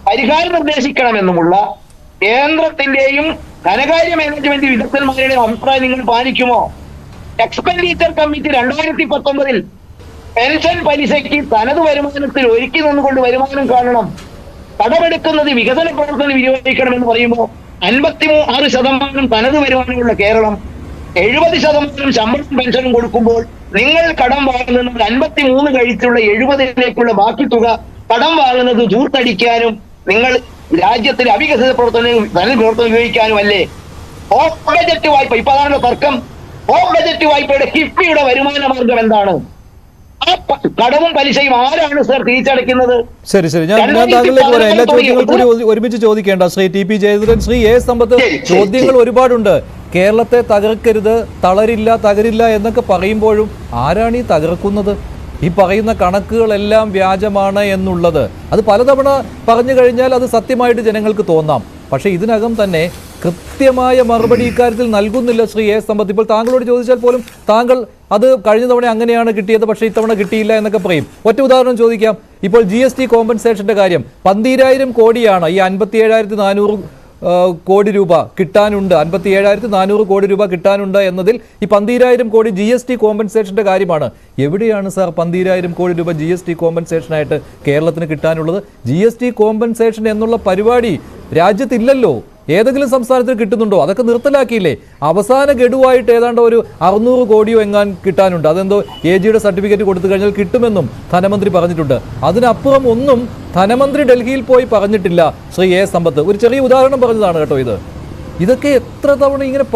പരിഹാരം നിർദ്ദേശിക്കണമെന്നുമുള്ള കേന്ദ്രത്തിന്റെയും ധനകാര്യ മാനേജ്മെന്റ് വിദഗ്ധന്മാരുടെയും അഭിപ്രായം നിങ്ങൾ പാലിക്കുമോ? എക്സ്പെൻഡിച്ചർ കമ്മിറ്റി 2019 പെൻഷൻ പലിശയ്ക്ക് തനത് വരുമാനത്തിൽ ഒരുക്കി നിന്നുകൊണ്ട് വരുമാനം കാണണം, കടമെടുക്കുന്നത് വികസന പ്രവർത്തനം വിനിയോഗിക്കണമെന്ന് പറയുമ്പോൾ 56% തനത് വരുമാനമുള്ള കേരളം 70% ശമ്പളം പെൻഷനും കൊടുക്കുമ്പോൾ നിങ്ങൾ കടം വാങ്ങുന്നത് 53 കഴിച്ചുള്ള 70-ലേക്കുള്ള ബാക്കി തുക കടം വാങ്ങുന്നത് ദൂർത്തടിക്കാനും നിങ്ങൾ രാജ്യത്തിലെ അവികസിത പ്രവർത്തനം ഉപയോഗിക്കാനും അല്ലേ? ഓഫ് ബജറ്റ് വായ്പ, ഇപ്പൊ അതാണല്ലോ തർക്കം. ഓഫ് ബജറ്റ് വായ്പയുടെ കിഫ്ബിയുടെ വരുമാന മാർഗം എന്താണ്? ആ കടവും പലിശയും ആരാണ് സർ തിരിച്ചടയ്ക്കുന്നത്? ശരി, ഞാൻ താങ്കളിലേക്ക് വരാം. എല്ലാ ചോദ്യങ്ങളും കൂടി ഒരുമിച്ച് ചോദിക്കേണ്ട. Shri T P Jayachandran, Shri A Sampath, ചോദ്യങ്ങൾ ഒരുപാടുണ്ട്. കേരളത്തെ തകർക്കരുത്, തകരില്ല എന്നൊക്കെ പറയുമ്പോഴും ആരാണ് ഈ തകർക്കുന്നത്? ഈ പറയുന്ന കണക്കുകളെല്ലാം വ്യാജമാണ് എന്നുള്ളത് അത് പലതവണ പറഞ്ഞു കഴിഞ്ഞാൽ അത് സത്യമായിട്ട് ജനങ്ങൾക്ക് തോന്നാം. പക്ഷേ ഇതിനകം തന്നെ കൃത്യമായ മറുപടി ഇക്കാര്യത്തിൽ നൽകുന്നില്ല ശ്രീ എ സമ്പത്ത്. ഇപ്പോൾ താങ്കളോട് ചോദിച്ചാൽ പോലും താങ്കൾ അത് കഴിഞ്ഞ തവണ അങ്ങനെയാണ് കിട്ടിയത്, പക്ഷേ ഇത്തവണ കിട്ടിയില്ല എന്നൊക്കെ പറയും. ഒറ്റ ഉദാഹരണം ചോദിക്കാം. ഇപ്പോൾ GST കോമ്പൻസേഷന്റെ കാര്യം 12,000 കോടിയാണ് ഈ 57,400 കോടി രൂപ കിട്ടാനുണ്ട്, 57,400 കോടി രൂപ കിട്ടാനുണ്ട് എന്നതിൽ ഈ 12,000 കോടി GST കോമ്പൻസേഷന്റെ കാര്യമാണ്. എവിടെയാണ് സാർ 12,000 കോടി രൂപ GST കോമ്പൻസേഷനായിട്ട് കേരളത്തിന് കിട്ടാനുള്ളത്? GST കോമ്പൻസേഷൻ എന്നുള്ള പരിപാടി രാജ്യത്തില്ലല്ലോ. ഏതെങ്കിലും സംസ്ഥാനത്തിന് കിട്ടുന്നുണ്ടോ? അതൊക്കെ നിർത്തലാക്കിയില്ലേ? അവസാന ഗഡുവായിട്ട് ഏതാണ്ട് ഒരു 600 കോടിയോ എങ്ങാൻ കിട്ടാനുണ്ട്. അതെന്തോ AGയുടെ സർട്ടിഫിക്കറ്റ് കൊടുത്തു കഴിഞ്ഞാൽ കിട്ടുമെന്നും ധനമന്ത്രി പറഞ്ഞിട്ടുണ്ട്. അതിനപ്പുറം ഒന്നും ധനമന്ത്രി ഡൽഹിയിൽ പോയി പറഞ്ഞിട്ടില്ല ശ്രീ എ സമ്പത്ത്. ഒരു ചെറിയ ഉദാഹരണം പറഞ്ഞതാണ് കേട്ടോ ഇത്. ഇതൊക്കെ എത്ര തവണ ഇങ്ങനെ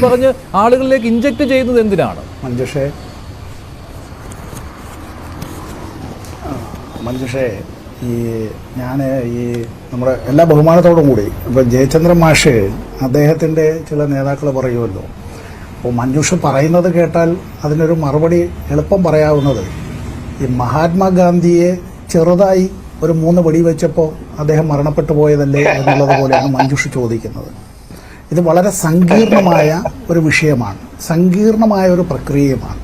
പറഞ്ഞ് ആളുകളിലേക്ക് ഇഞ്ചക്ട് ചെയ്യുന്നത് എന്തിനാണ്? മഞ്ജുഷേ, ഞാൻ നമ്മുടെ എല്ലാ ബഹുമാനത്തോടും കൂടി ഇപ്പം ജയചന്ദ്രൻ മാഷ് അദ്ദേഹത്തിൻ്റെ ചില നേതാക്കൾ പറയുമല്ലോ, അപ്പോൾ മഞ്ജുഷ പറയുന്നത് കേട്ടാൽ അതിനൊരു മറുപടി എളുപ്പം പറയാവുന്നത്, ഈ മഹാത്മാഗാന്ധിയെ ചെറുതായി ഒരു 3 വെടി വെച്ചപ്പോൾ അദ്ദേഹം മരണപ്പെട്ടു പോയതല്ലേ എന്നുള്ളത് പോലെയാണ് മഞ്ജുഷ ചോദിക്കുന്നത്. ഇത് വളരെ സങ്കീർണമായ ഒരു വിഷയമാണ്, സങ്കീർണമായ ഒരു പ്രക്രിയയുമാണ്.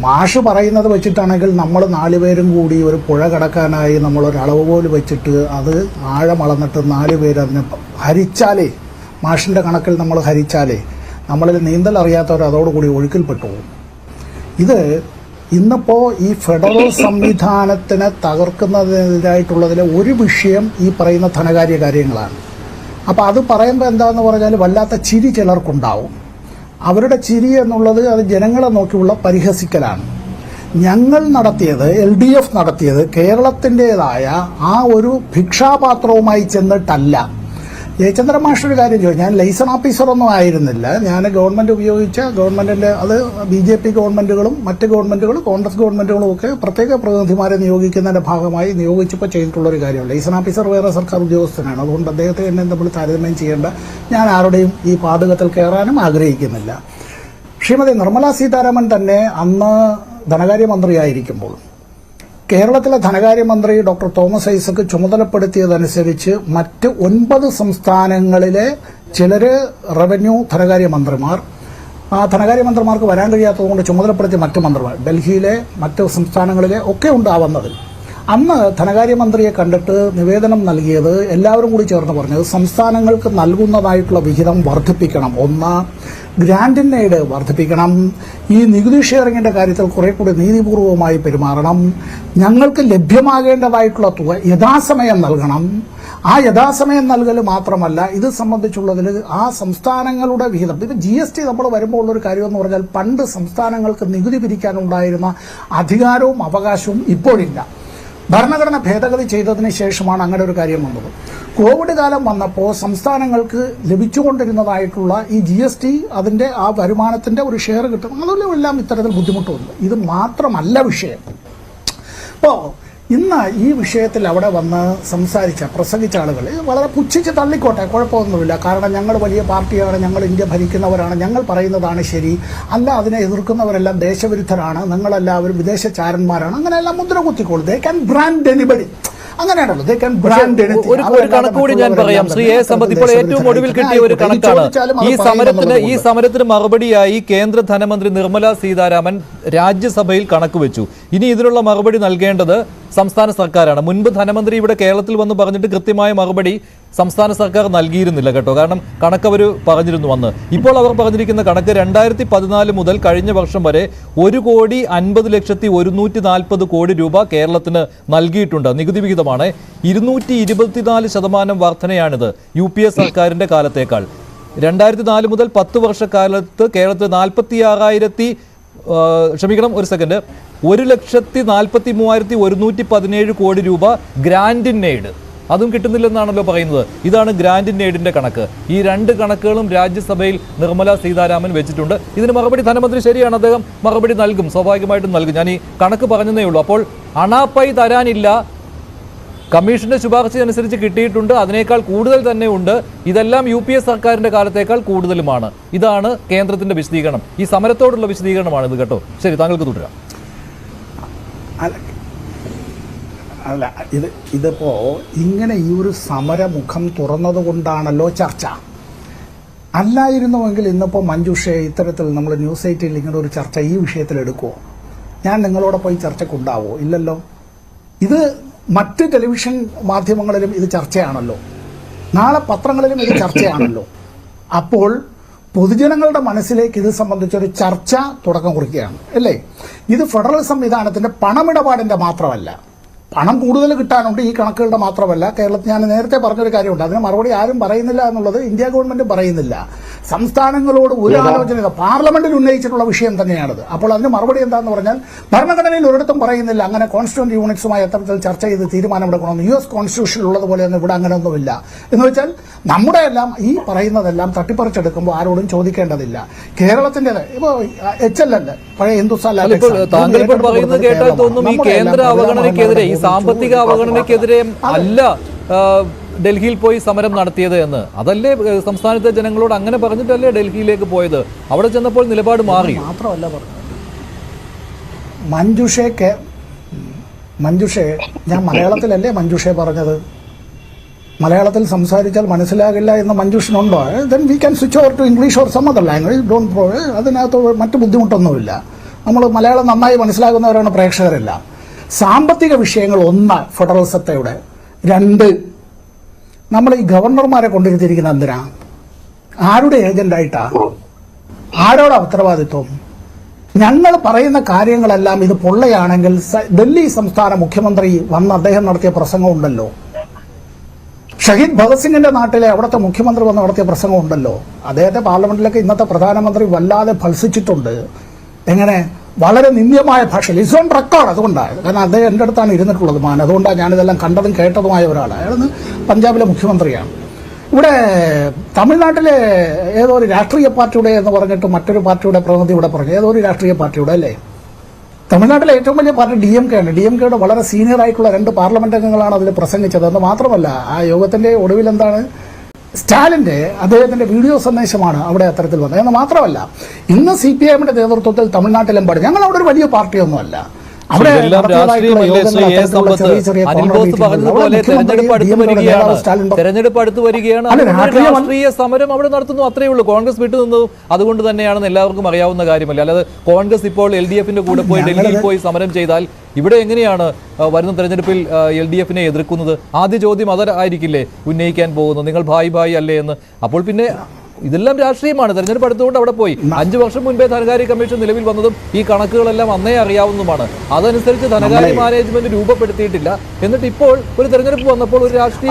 മാഷ് പറയുന്നത് വെച്ചിട്ടാണെങ്കിൽ നമ്മൾ 4 പേരും കൂടി ഒരു പുഴ കടക്കാനായി നമ്മളൊരു അളവ് പോലെ വെച്ചിട്ട് അത് ആഴമളന്നിട്ട് 4 പേര് അതിനെ ഹരിച്ചാലേ, മാഷിൻ്റെ കണക്കിൽ നമ്മൾ ഹരിച്ചാലേ നമ്മളിൽ നീന്തൽ അറിയാത്തവർ അതോടുകൂടി ഒഴുക്കിൽപ്പെട്ടു പോകും. ഇത് ഇന്നിപ്പോൾ ഈ ഫെഡറൽ സംവിധാനത്തിനെ തകർക്കുന്നതിനെതിരായിട്ടുള്ളതിലെ ഒരു വിഷയം ഈ പറയുന്ന ധനകാര്യ കാര്യങ്ങളാണ്. അപ്പോൾ അത് പറയുമ്പോൾ എന്താണെന്ന് പറഞ്ഞാൽ വല്ലാത്ത ചിരി ചിലർക്കുണ്ടാവും. അവരുടെ ചിരി എന്നുള്ളത് അത് ജനങ്ങളെ നോക്കിയുള്ള പരിഹസിക്കലാണ്. ഞങ്ങൾ നടത്തിയത്, LDF നടത്തിയത് കേരളത്തിൻ്റെതായ ആ ഒരു ഭിക്ഷാപാത്രവുമായി ചെന്നിട്ടല്ല. ജയചന്ദ്രൻ മാഷ് ഒരു കാര്യം ചോദിച്ചു, ഞാൻ ലൈസൺ ഓഫീസറൊന്നും ആയിരുന്നില്ല. ഞാൻ ഗവൺമെൻറ് ഉപയോഗിച്ച ഗവൺമെൻറ്റിൻ്റെ, അത് BJP ഗവൺമെൻറ്റുകളും മറ്റ് ഗവൺമെൻറ്റുകളും കോൺഗ്രസ് ഗവൺമെൻറ്റുകളും ഒക്കെ പ്രത്യേക പ്രതിനിധിമാരെ നിയോഗിക്കുന്നതിൻ്റെ ഭാഗമായി നിയോഗിച്ചപ്പോൾ ചെയ്തിട്ടുള്ളൊരു കാര്യമാണ്. ലൈസൺ ഓഫീസർ വേറെ സർക്കാർ ഉദ്യോഗസ്ഥനാണ്. അതുകൊണ്ട് അദ്ദേഹത്തെ എന്നെ നമ്മൾ താരതമ്യം ചെയ്യേണ്ട, ഞാൻ ആരുടെയും ഈ പാതകത്തിൽ കയറാനും ആഗ്രഹിക്കുന്നില്ല. ശ്രീമതി നിർമ്മലാ സീതാരാമൻ തന്നെ അന്ന് ധനകാര്യമന്ത്രിയായിരിക്കുമ്പോൾ കേരളത്തിലെ ധനകാര്യമന്ത്രി ഡോക്ടർ തോമസ് ഐസക്ക് ചുമതലപ്പെടുത്തിയതനുസരിച്ച് മറ്റ് 9 സംസ്ഥാനങ്ങളിലെ ചിലർ റവന്യൂ ധനകാര്യമന്ത്രിമാർ ധനകാര്യമന്ത്രിമാർക്ക് വരാൻ കഴിയാത്തതുകൊണ്ട് ചുമതലപ്പെടുത്തിയ മറ്റ് മന്ത്രിമാർ ഡൽഹിയിലെ മറ്റ് സംസ്ഥാനങ്ങളിലെ ഒക്കെ ഉണ്ടാവുന്നത്. അന്ന് ധനകാര്യമന്ത്രിയെ കണ്ടിട്ട് നിവേദനം നൽകിയത് എല്ലാവരും കൂടി ചേർന്ന് പറഞ്ഞത് സംസ്ഥാനങ്ങൾക്ക് നൽകുന്നതായിട്ടുള്ള വിഹിതം വർദ്ധിപ്പിക്കണം, ഒന്ന് ഗ്രാൻഡ് എയ്ഡ് വർദ്ധിപ്പിക്കണം, ഈ നികുതി ഷെയറിങ്ങിൻ്റെ കാര്യത്തിൽ കുറെ കൂടി നീതിപൂർവമായി പെരുമാറണം, ഞങ്ങൾക്ക് ലഭ്യമാകേണ്ടതായിട്ടുള്ള തുക യഥാസമയം നൽകണം. ആ യഥാസമയം നൽകൽ മാത്രമല്ല, ഇത് സംബന്ധിച്ചുള്ളതിൽ ആ സംസ്ഥാനങ്ങളുടെ വിഹിതം, ഇപ്പം GST നമ്മൾ വരുമ്പോൾ ഉള്ളൊരു കാര്യമെന്ന് പറഞ്ഞാൽ പണ്ട് സംസ്ഥാനങ്ങൾക്ക് നികുതി പിരിക്കാനുണ്ടായിരുന്ന അധികാരവും അവകാശവും ഇപ്പോഴില്ല. ഭരണഘടന ഭേദഗതി ചെയ്തതിന് ശേഷമാണ് അങ്ങനെ ഒരു കാര്യം വന്നത്. കോവിഡ് കാലം വന്നപ്പോൾ സംസ്ഥാനങ്ങൾക്ക് ലഭിച്ചുകൊണ്ടിരുന്നതായിട്ടുള്ള ഈ GST അതിൻ്റെ ആ വരുമാനത്തിൻ്റെ ഒരു ഷെയർ കിട്ടും, അതിലെല്ലാം ഇത്തരത്തിൽ ബുദ്ധിമുട്ടുണ്ട്. ഇത് മാത്രമല്ല വിഷയം. ഇപ്പോൾ ഇന്ന് ഈ വിഷയത്തിൽ അവിടെ വന്ന് പ്രസംഗിച്ച ആളുകൾ വളരെ പുച്ഛിച്ച് തള്ളിക്കോട്ടെ, കുഴപ്പമൊന്നുമില്ല. കാരണം ഞങ്ങൾ വലിയ പാർട്ടിയാണ്, ഞങ്ങൾ ഇന്ത്യ ഭരിക്കുന്നവരാണ്, ഞങ്ങൾ പറയുന്നതാണ് ശരി, അല്ല അതിനെ എതിർക്കുന്നവരെല്ലാം ദേശവിരുദ്ധരാണ്, നിങ്ങളെല്ലാവരും വിദേശ ചാരന്മാരാണ്, അങ്ങനെയെല്ലാം മുദ്ര കുത്തിക്കോളൂ. ദേ ക്യാൻ ബ്രാൻഡ് എനിബഡി, അങ്ങനെയാണല്ലോ. They can brand anything. ഒരു കണക്ക് കൂടി ഞാൻ പറയാം. ശ്രീ എ സമ്പത്ത്, ഇപ്പോൾ ഏറ്റവും ഒടുവിൽ കിട്ടിയ ഒരു കണക്കാണ്. ഈ സമരത്തിന് മറുപടിയായി കേന്ദ്ര ധനമന്ത്രി നിർമ്മല സീതാരാമൻ രാജ്യസഭയിൽ കണക്ക് വെച്ചു. ഇനി ഇതിനുള്ള മറുപടി നൽകേണ്ടത് സംസ്ഥാന സർക്കാരാണ്. മുൻപ് ധനമന്ത്രി ഇവിടെ കേരളത്തിൽ വന്ന് പറഞ്ഞിട്ട് കൃത്യമായ മറുപടി സംസ്ഥാന സർക്കാർ നൽകിയിരുന്നില്ല കേട്ടോ. കാരണം കണക്ക് അവർ പറഞ്ഞിരുന്നു വന്ന്. ഇപ്പോൾ അവർ പറഞ്ഞിരിക്കുന്ന കണക്ക് 2014 മുതൽ കഴിഞ്ഞ വർഷം വരെ 1,50,140 കോടി രൂപ കേരളത്തിന് നൽകിയിട്ടുണ്ട്. നികുതി വിഹിതമാണ്. 224% വർധനയാണിത് UPA സർക്കാരിന്റെ കാലത്തേക്കാൾ. 2004 മുതൽ 10 വർഷക്കാലത്ത് കേരളത്തിൽ 1,43,117 കോടി രൂപ ഗ്രാൻഡ് എയ്ഡ് അതും കിട്ടുന്നില്ലെന്നാണല്ലോ പറയുന്നത്. ഇതാണ് ഗ്രാൻഡ് എയ്ഡിന്റെ കണക്ക്. ഈ രണ്ട് കണക്കുകളും രാജ്യസഭയിൽ നിർമ്മല സീതാരാമൻ വെച്ചിട്ടുണ്ട്. ഇതിന് മറുപടി ധനമന്ത്രി ശരിയാണ്, അദ്ദേഹം മറുപടി നൽകും, സ്വാഭാവികമായിട്ടും നൽകും. ഞാൻ ഈ കണക്ക് പറഞ്ഞതേ ഉള്ളൂ. അപ്പോൾ അണാപ്പൈ തരാനില്ല, കമ്മീഷന്റെ ശുപാർശ അനുസരിച്ച് കിട്ടിയിട്ടുണ്ട്, അതിനേക്കാൾ കൂടുതൽ തന്നെ ഉണ്ട്, ഇതെല്ലാം UPA സർക്കാരിന്റെ കാലത്തേക്കാൾ കൂടുതലുമാണ്. ഇതാണ് കേന്ദ്രത്തിന്റെ വിശദീകരണം. ഈ സമരത്തോടുള്ള വിശദീകരണമാണ് ഇത് കേട്ടോ. ശരി, താങ്കൾക്ക് തുടരാം. അല്ല, ഇതിപ്പോ ഇങ്ങനെ ഈ ഒരു സമരമുഖം തുറന്നത് കൊണ്ടാണല്ലോ ചർച്ച. അല്ലായിരുന്നുവെങ്കിൽ ഇന്നിപ്പോൾ മഞ്ജുഷയെ ഇത്തരത്തിൽ നമ്മൾ ന്യൂസ് 8 ഇങ്ങനെ ഒരു ചർച്ച ഈ വിഷയത്തിൽ എടുക്കുമോ? ഞാൻ നിങ്ങളോടൊപ്പം ഈ ചർച്ചയ്ക്കുണ്ടാവോ? ഇല്ലല്ലോ. ഇത് മറ്റ് ടെലിവിഷൻ മാധ്യമങ്ങളിലും ഇത് ചർച്ചയാണല്ലോ, നാളെ പത്രങ്ങളിലും ഇത് ചർച്ചയാണല്ലോ. അപ്പോൾ പൊതുജനങ്ങളുടെ മനസ്സിലേക്ക് ഇത് സംബന്ധിച്ചൊരു ചർച്ച തുടക്കം കുറിക്കുകയാണ് അല്ലേ? ഇത് ഫെഡറൽ സംവിധാനത്തിന്റെ പണമിടപാടിന്റെ മാത്രമല്ല, പണം കൂടുതൽ കിട്ടാനുണ്ട് ഈ കണക്കുകളുടെ മാത്രമല്ല. കേരളത്തിൽ ഞാൻ നേരത്തെ പറഞ്ഞൊരു കാര്യമുണ്ട്, അതിന് മറുപടി ആരും പറയുന്നില്ല എന്നുള്ളത് ഇന്ത്യ ഗവൺമെന്റ് പറയുന്നില്ല. സംസ്ഥാനങ്ങളോട് ഒരു ആലോചന പാർലമെന്റിൽ ഉന്നയിച്ചിട്ടുള്ള വിഷയം തന്നെയാണിത്. അപ്പോൾ അതിന് മറുപടി എന്താണെന്ന് പറഞ്ഞാൽ ഭരണഘടനയിൽ ഒരിടത്തും പറയുന്നില്ല അങ്ങനെ കോൺസ്റ്റിറ്റ്യൂന്റ് യൂണിറ്റ്സുമായി എത്തരത്തിൽ ചർച്ച ചെയ്ത് തീരുമാനമെടുക്കണമെന്ന്. US കോൺസ്റ്റിറ്റ്യൂഷനിൽ ഉള്ളതുപോലെയൊന്നും ഇവിടെ അങ്ങനെയൊന്നുമില്ല. എന്ന് വെച്ചാൽ നമ്മുടെ എല്ലാം ഈ പറയുന്നതെല്ലാം തട്ടിപ്പറിച്ചെടുക്കുമ്പോൾ ആരോടും ചോദിക്കേണ്ടതില്ല. കേരളത്തിൻ്റെത് ഇപ്പോൾ HLL പഴയ ഹിന്ദുസ്ഥാൻ താങ്കൾ ഇപ്പോൾ പറയുന്നത് കേട്ടാൽ തോന്നും ഈ കേന്ദ്ര അവഗണനയ്ക്കെതിരെ, ഈ സാമ്പത്തിക അവഗണനയ്ക്കെതിരെ അല്ല ഡൽഹിയിൽ പോയി സമരം നടത്തിയത് എന്ന്. അതല്ലേ സംസ്ഥാനത്തെ ജനങ്ങളോട് അങ്ങനെ പറഞ്ഞിട്ടല്ലേ ഡൽഹിയിലേക്ക് പോയത്? അവിടെ ചെന്നപ്പോൾ നിലപാട് മാറി. മാത്രമല്ല പറഞ്ഞത് മഞ്ജുഷേ ഞാൻ മലയാളത്തിലല്ലേ മഞ്ജുഷേ പറഞ്ഞത്? മലയാളത്തിൽ സംസാരിച്ചാൽ മനസ്സിലാകില്ല എന്ന് മഞ്ജുഷിനുണ്ടോ? Then we can switch over to English or some other language. Don't അതിനകത്ത് മറ്റു ബുദ്ധിമുട്ടൊന്നുമില്ല. നമ്മൾ മലയാളം നന്നായി മനസ്സിലാകുന്നവരാണ് പ്രേക്ഷകരെല്ലാം. സാമ്പത്തിക വിഷയങ്ങൾ 1 ഫെഡറൽ സത്തയുടെ, 2 നമ്മൾ ഈ ഗവർണർമാരെ കൊണ്ടിരുത്തിയിരിക്കുന്ന എന്തിനാ? ആരുടെ ഏജന്റായിട്ടാ? ആരോടാ ഉത്തരവാദിത്വം? ഞങ്ങൾ പറയുന്ന കാര്യങ്ങളെല്ലാം ഇത് പൊള്ളയാണെങ്കിൽ ഡൽഹി സംസ്ഥാന മുഖ്യമന്ത്രി വന്ന് അദ്ദേഹം നടത്തിയ പ്രസംഗം ഉണ്ടല്ലോ, ഷഹീദ് ഭഗത് സിംഗിന്റെ നാട്ടിലെ അവിടുത്തെ മുഖ്യമന്ത്രി വന്ന് നടത്തിയ പ്രസംഗം ഉണ്ടല്ലോ, അദ്ദേഹത്തെ പാർലമെന്റിലേക്ക് ഇന്നത്തെ പ്രധാനമന്ത്രി വല്ലാതെ ഭത്സിച്ചിട്ടുണ്ട്. എങ്ങനെ? വളരെ നിന്ദ്യമായ ഭാഷയിൽ. It's on record. അതുകൊണ്ടാണ്, കാരണം അദ്ദേഹം എൻ്റെ അടുത്താണ് ഇരുന്നിട്ടുള്ളത് മാൻ, അതുകൊണ്ടാണ് ഞാനിതെല്ലാം കണ്ടതും കേട്ടതുമായ ഒരാളാണ്. അയാളെന്ന് പഞ്ചാബിലെ മുഖ്യമന്ത്രിയാണ്. ഇവിടെ തമിഴ്നാട്ടിലെ ഏതോ ഒരു രാഷ്ട്രീയ പാർട്ടിയുടെ എന്ന് പറഞ്ഞിട്ട് മറ്റൊരു പാർട്ടിയുടെ പ്രതിനിധി ഇവിടെ പറഞ്ഞു, ഏതോ ഒരു രാഷ്ട്രീയ പാർട്ടിയുടെ അല്ലേ? തമിഴ്നാട്ടിലെ ഏറ്റവും വലിയ പാർട്ടി DMK ആണ്. DMKയുടെ വളരെ സീനിയർ ആയിട്ടുള്ള 2 പാർലമെന്റ് അംഗങ്ങളാണ് അതിൽ പ്രസംഗിച്ചത്. എന്ന് മാത്രമല്ല ആ യോഗത്തിന്റെ ഒടുവിൽ എന്താണ്, സ്റ്റാലിന്റെ അദ്ദേഹത്തിന്റെ വീഡിയോ സന്ദേശമാണ് അവിടെ അത്തരത്തിൽ വന്നത്. എന്ന് മാത്രമല്ല ഇന്ന് CPIMന്റെ നേതൃത്വത്തിൽ തമിഴ്നാട്ടിലെമ്പാടും, ഞങ്ങൾ അവിടെ ഒരു വലിയ പാർട്ടിയൊന്നുമല്ല, അവിടെ ഇതെല്ലാം രാഷ്ട്രീയമല്ലേ ശ്രീ എ. സമ്പത്ത്? അനിൽ ബോസ് പറഞ്ഞതുപോലെ തെരഞ്ഞെടുപ്പ് അടുത്ത് വരികയാണ്, തെരഞ്ഞെടുപ്പ് അടുത്ത് വരികയാണ്, രാഷ്ട്രീയ സമരം അവിടെ നടത്തുന്നു, അത്രയേ ഉള്ളൂ. കോൺഗ്രസ് വിട്ടുനിന്നു അതുകൊണ്ട് തന്നെയാണെന്ന് എല്ലാവർക്കും അറിയാവുന്ന കാര്യമല്ല. അല്ലാതെ കോൺഗ്രസ് ഇപ്പോൾ LDF-ന്റെ കൂടെ പോയി ഡൽഹിയിൽ പോയി സമരം ചെയ്താൽ ഇവിടെ എങ്ങനെയാണ് വരുന്ന തെരഞ്ഞെടുപ്പിൽ LDF-നെ എതിർക്കുന്നത്? ആദ്യ ചോദ്യം അതായിരിക്കില്ലേ ഉന്നയിക്കാൻ പോകുന്നത്, നിങ്ങൾ ഭായ് ഭായ് അല്ലേ എന്ന്. അപ്പോൾ പിന്നെ ഇതെല്ലാം രാഷ്ട്രീയമാണ്. തെരഞ്ഞെടുപ്പ് അടുത്തുകൊണ്ട് അവിടെ പോയി 5 വർഷം മുൻപേ ധനകാര്യ കമ്മീഷൻ നിലവിൽ വന്നതും ഈ കണക്കുകളെല്ലാം അന്നേ അറിയാവുന്നതുമാണ്. അതനുസരിച്ച് ധനകാര്യ മാനേജ്മെന്റ് രൂപപ്പെടുത്തിയിട്ടില്ല. എന്നിട്ട് ഇപ്പോൾ ഒരു തെരഞ്ഞെടുപ്പ് വന്നപ്പോൾ ഒരു രാഷ്ട്രീയ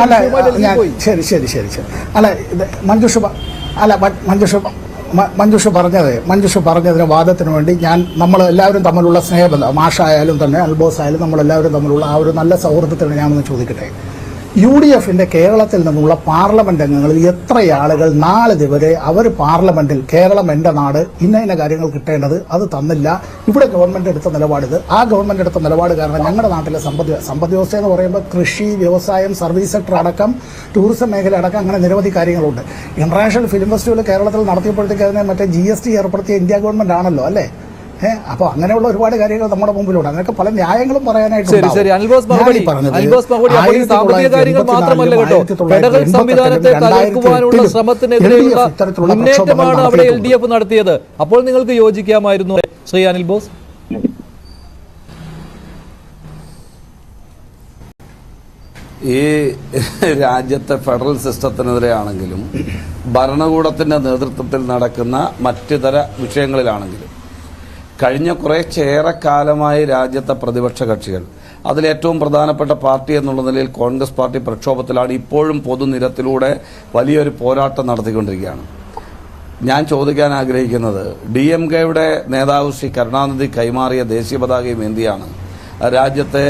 പോയി. ശരി അല്ല, ഇത് മഞ്ജുഷ പറഞ്ഞതിന് വാദത്തിന് വേണ്ടി നമ്മൾ എല്ലാവരും തമ്മിലുള്ള സ്നേഹബന്ധം, മാഷായാലും തന്നെ അൽബോസ് ആയാലും നമ്മളെല്ലാവരും തമ്മിലുള്ള ആ ഒരു നല്ല സൗഹൃദത്തിന് ഞാനൊന്ന് ചോദിക്കട്ടെ. UDF-ന്റെ കേരളത്തിൽ നിന്നുള്ള പാർലമെന്റ് അംഗങ്ങളിൽ എത്ര ആളുകൾ നാളെ ഇതുവരെ അവർ പാർലമെന്റിൽ കേരളം എന്റെ നാട് ഇന്ന കാര്യങ്ങൾ കിട്ടേണ്ടത് അത് തന്നില്ല, ഇവിടെ ഗവൺമെന്റ് എടുത്ത നിലപാടിത്, ആ ഗവൺമെന്റ് എടുത്ത നിലപാട് കാരണം ഞങ്ങളുടെ നാട്ടിലെ സമ്പദ് വ്യവസ്ഥ എന്ന് പറയുമ്പോൾ കൃഷി, വ്യവസായം, സർവീസ് സെക്ടർ അടക്കം, ടൂറിസം മേഖല അടക്കം അങ്ങനെ നിരവധി കാര്യങ്ങളുണ്ട്. ഇന്റർനാഷണൽ ഫിലിം ഫെസ്റ്റിവൽ കേരളത്തിൽ നടത്തിയപ്പോഴത്തേക്ക് അതിനെ മറ്റേ GST ഏർപ്പെടുത്തിയ ഇന്ത്യ ഗവൺമെന്റ് ആണല്ലോ അല്ലേ? അപ്പൊ അങ്ങനെയുള്ള ഒരുപാട് കാര്യങ്ങൾ നമ്മുടെ മുമ്പിലുണ്ട്. അങ്ങനെയൊക്കെ പല ന്യായങ്ങളും പറയാനായിട്ട് നടത്തിയത്. അപ്പോൾ നിങ്ങൾക്ക് യോജിക്കാമായിരുന്നു ശ്രീ അനിൽ ബോസ്? ഈ രാജ്യത്തെ ഫെഡറൽ സിസ്റ്റത്തിനെതിരെ ആണെങ്കിലും ഭരണകൂടത്തിന്റെ നേതൃത്വത്തിൽ നടക്കുന്ന മറ്റു തര വിഷയങ്ങളിലാണെങ്കിലും കഴിഞ്ഞ കുറേയേറെ കാലമായി രാജ്യത്തെ പ്രതിപക്ഷ കക്ഷികൾ, അതിലേറ്റവും പ്രധാനപ്പെട്ട പാർട്ടി എന്നുള്ള നിലയിൽ കോൺഗ്രസ് പാർട്ടി പ്രക്ഷോഭത്തിലാണ്. ഇപ്പോഴും പൊതുനിരത്തിലൂടെ വലിയൊരു പോരാട്ടം നടത്തിക്കൊണ്ടിരിക്കുകയാണ്. ഞാൻ ചോദിക്കാൻ ആഗ്രഹിക്കുന്നത്, DMK-യുടെ നേതാവ് ശ്രീ കരുണാനിധി കൈമാറിയ ദേശീയ പതാകയും എന്തിയാണ് രാജ്യത്തെ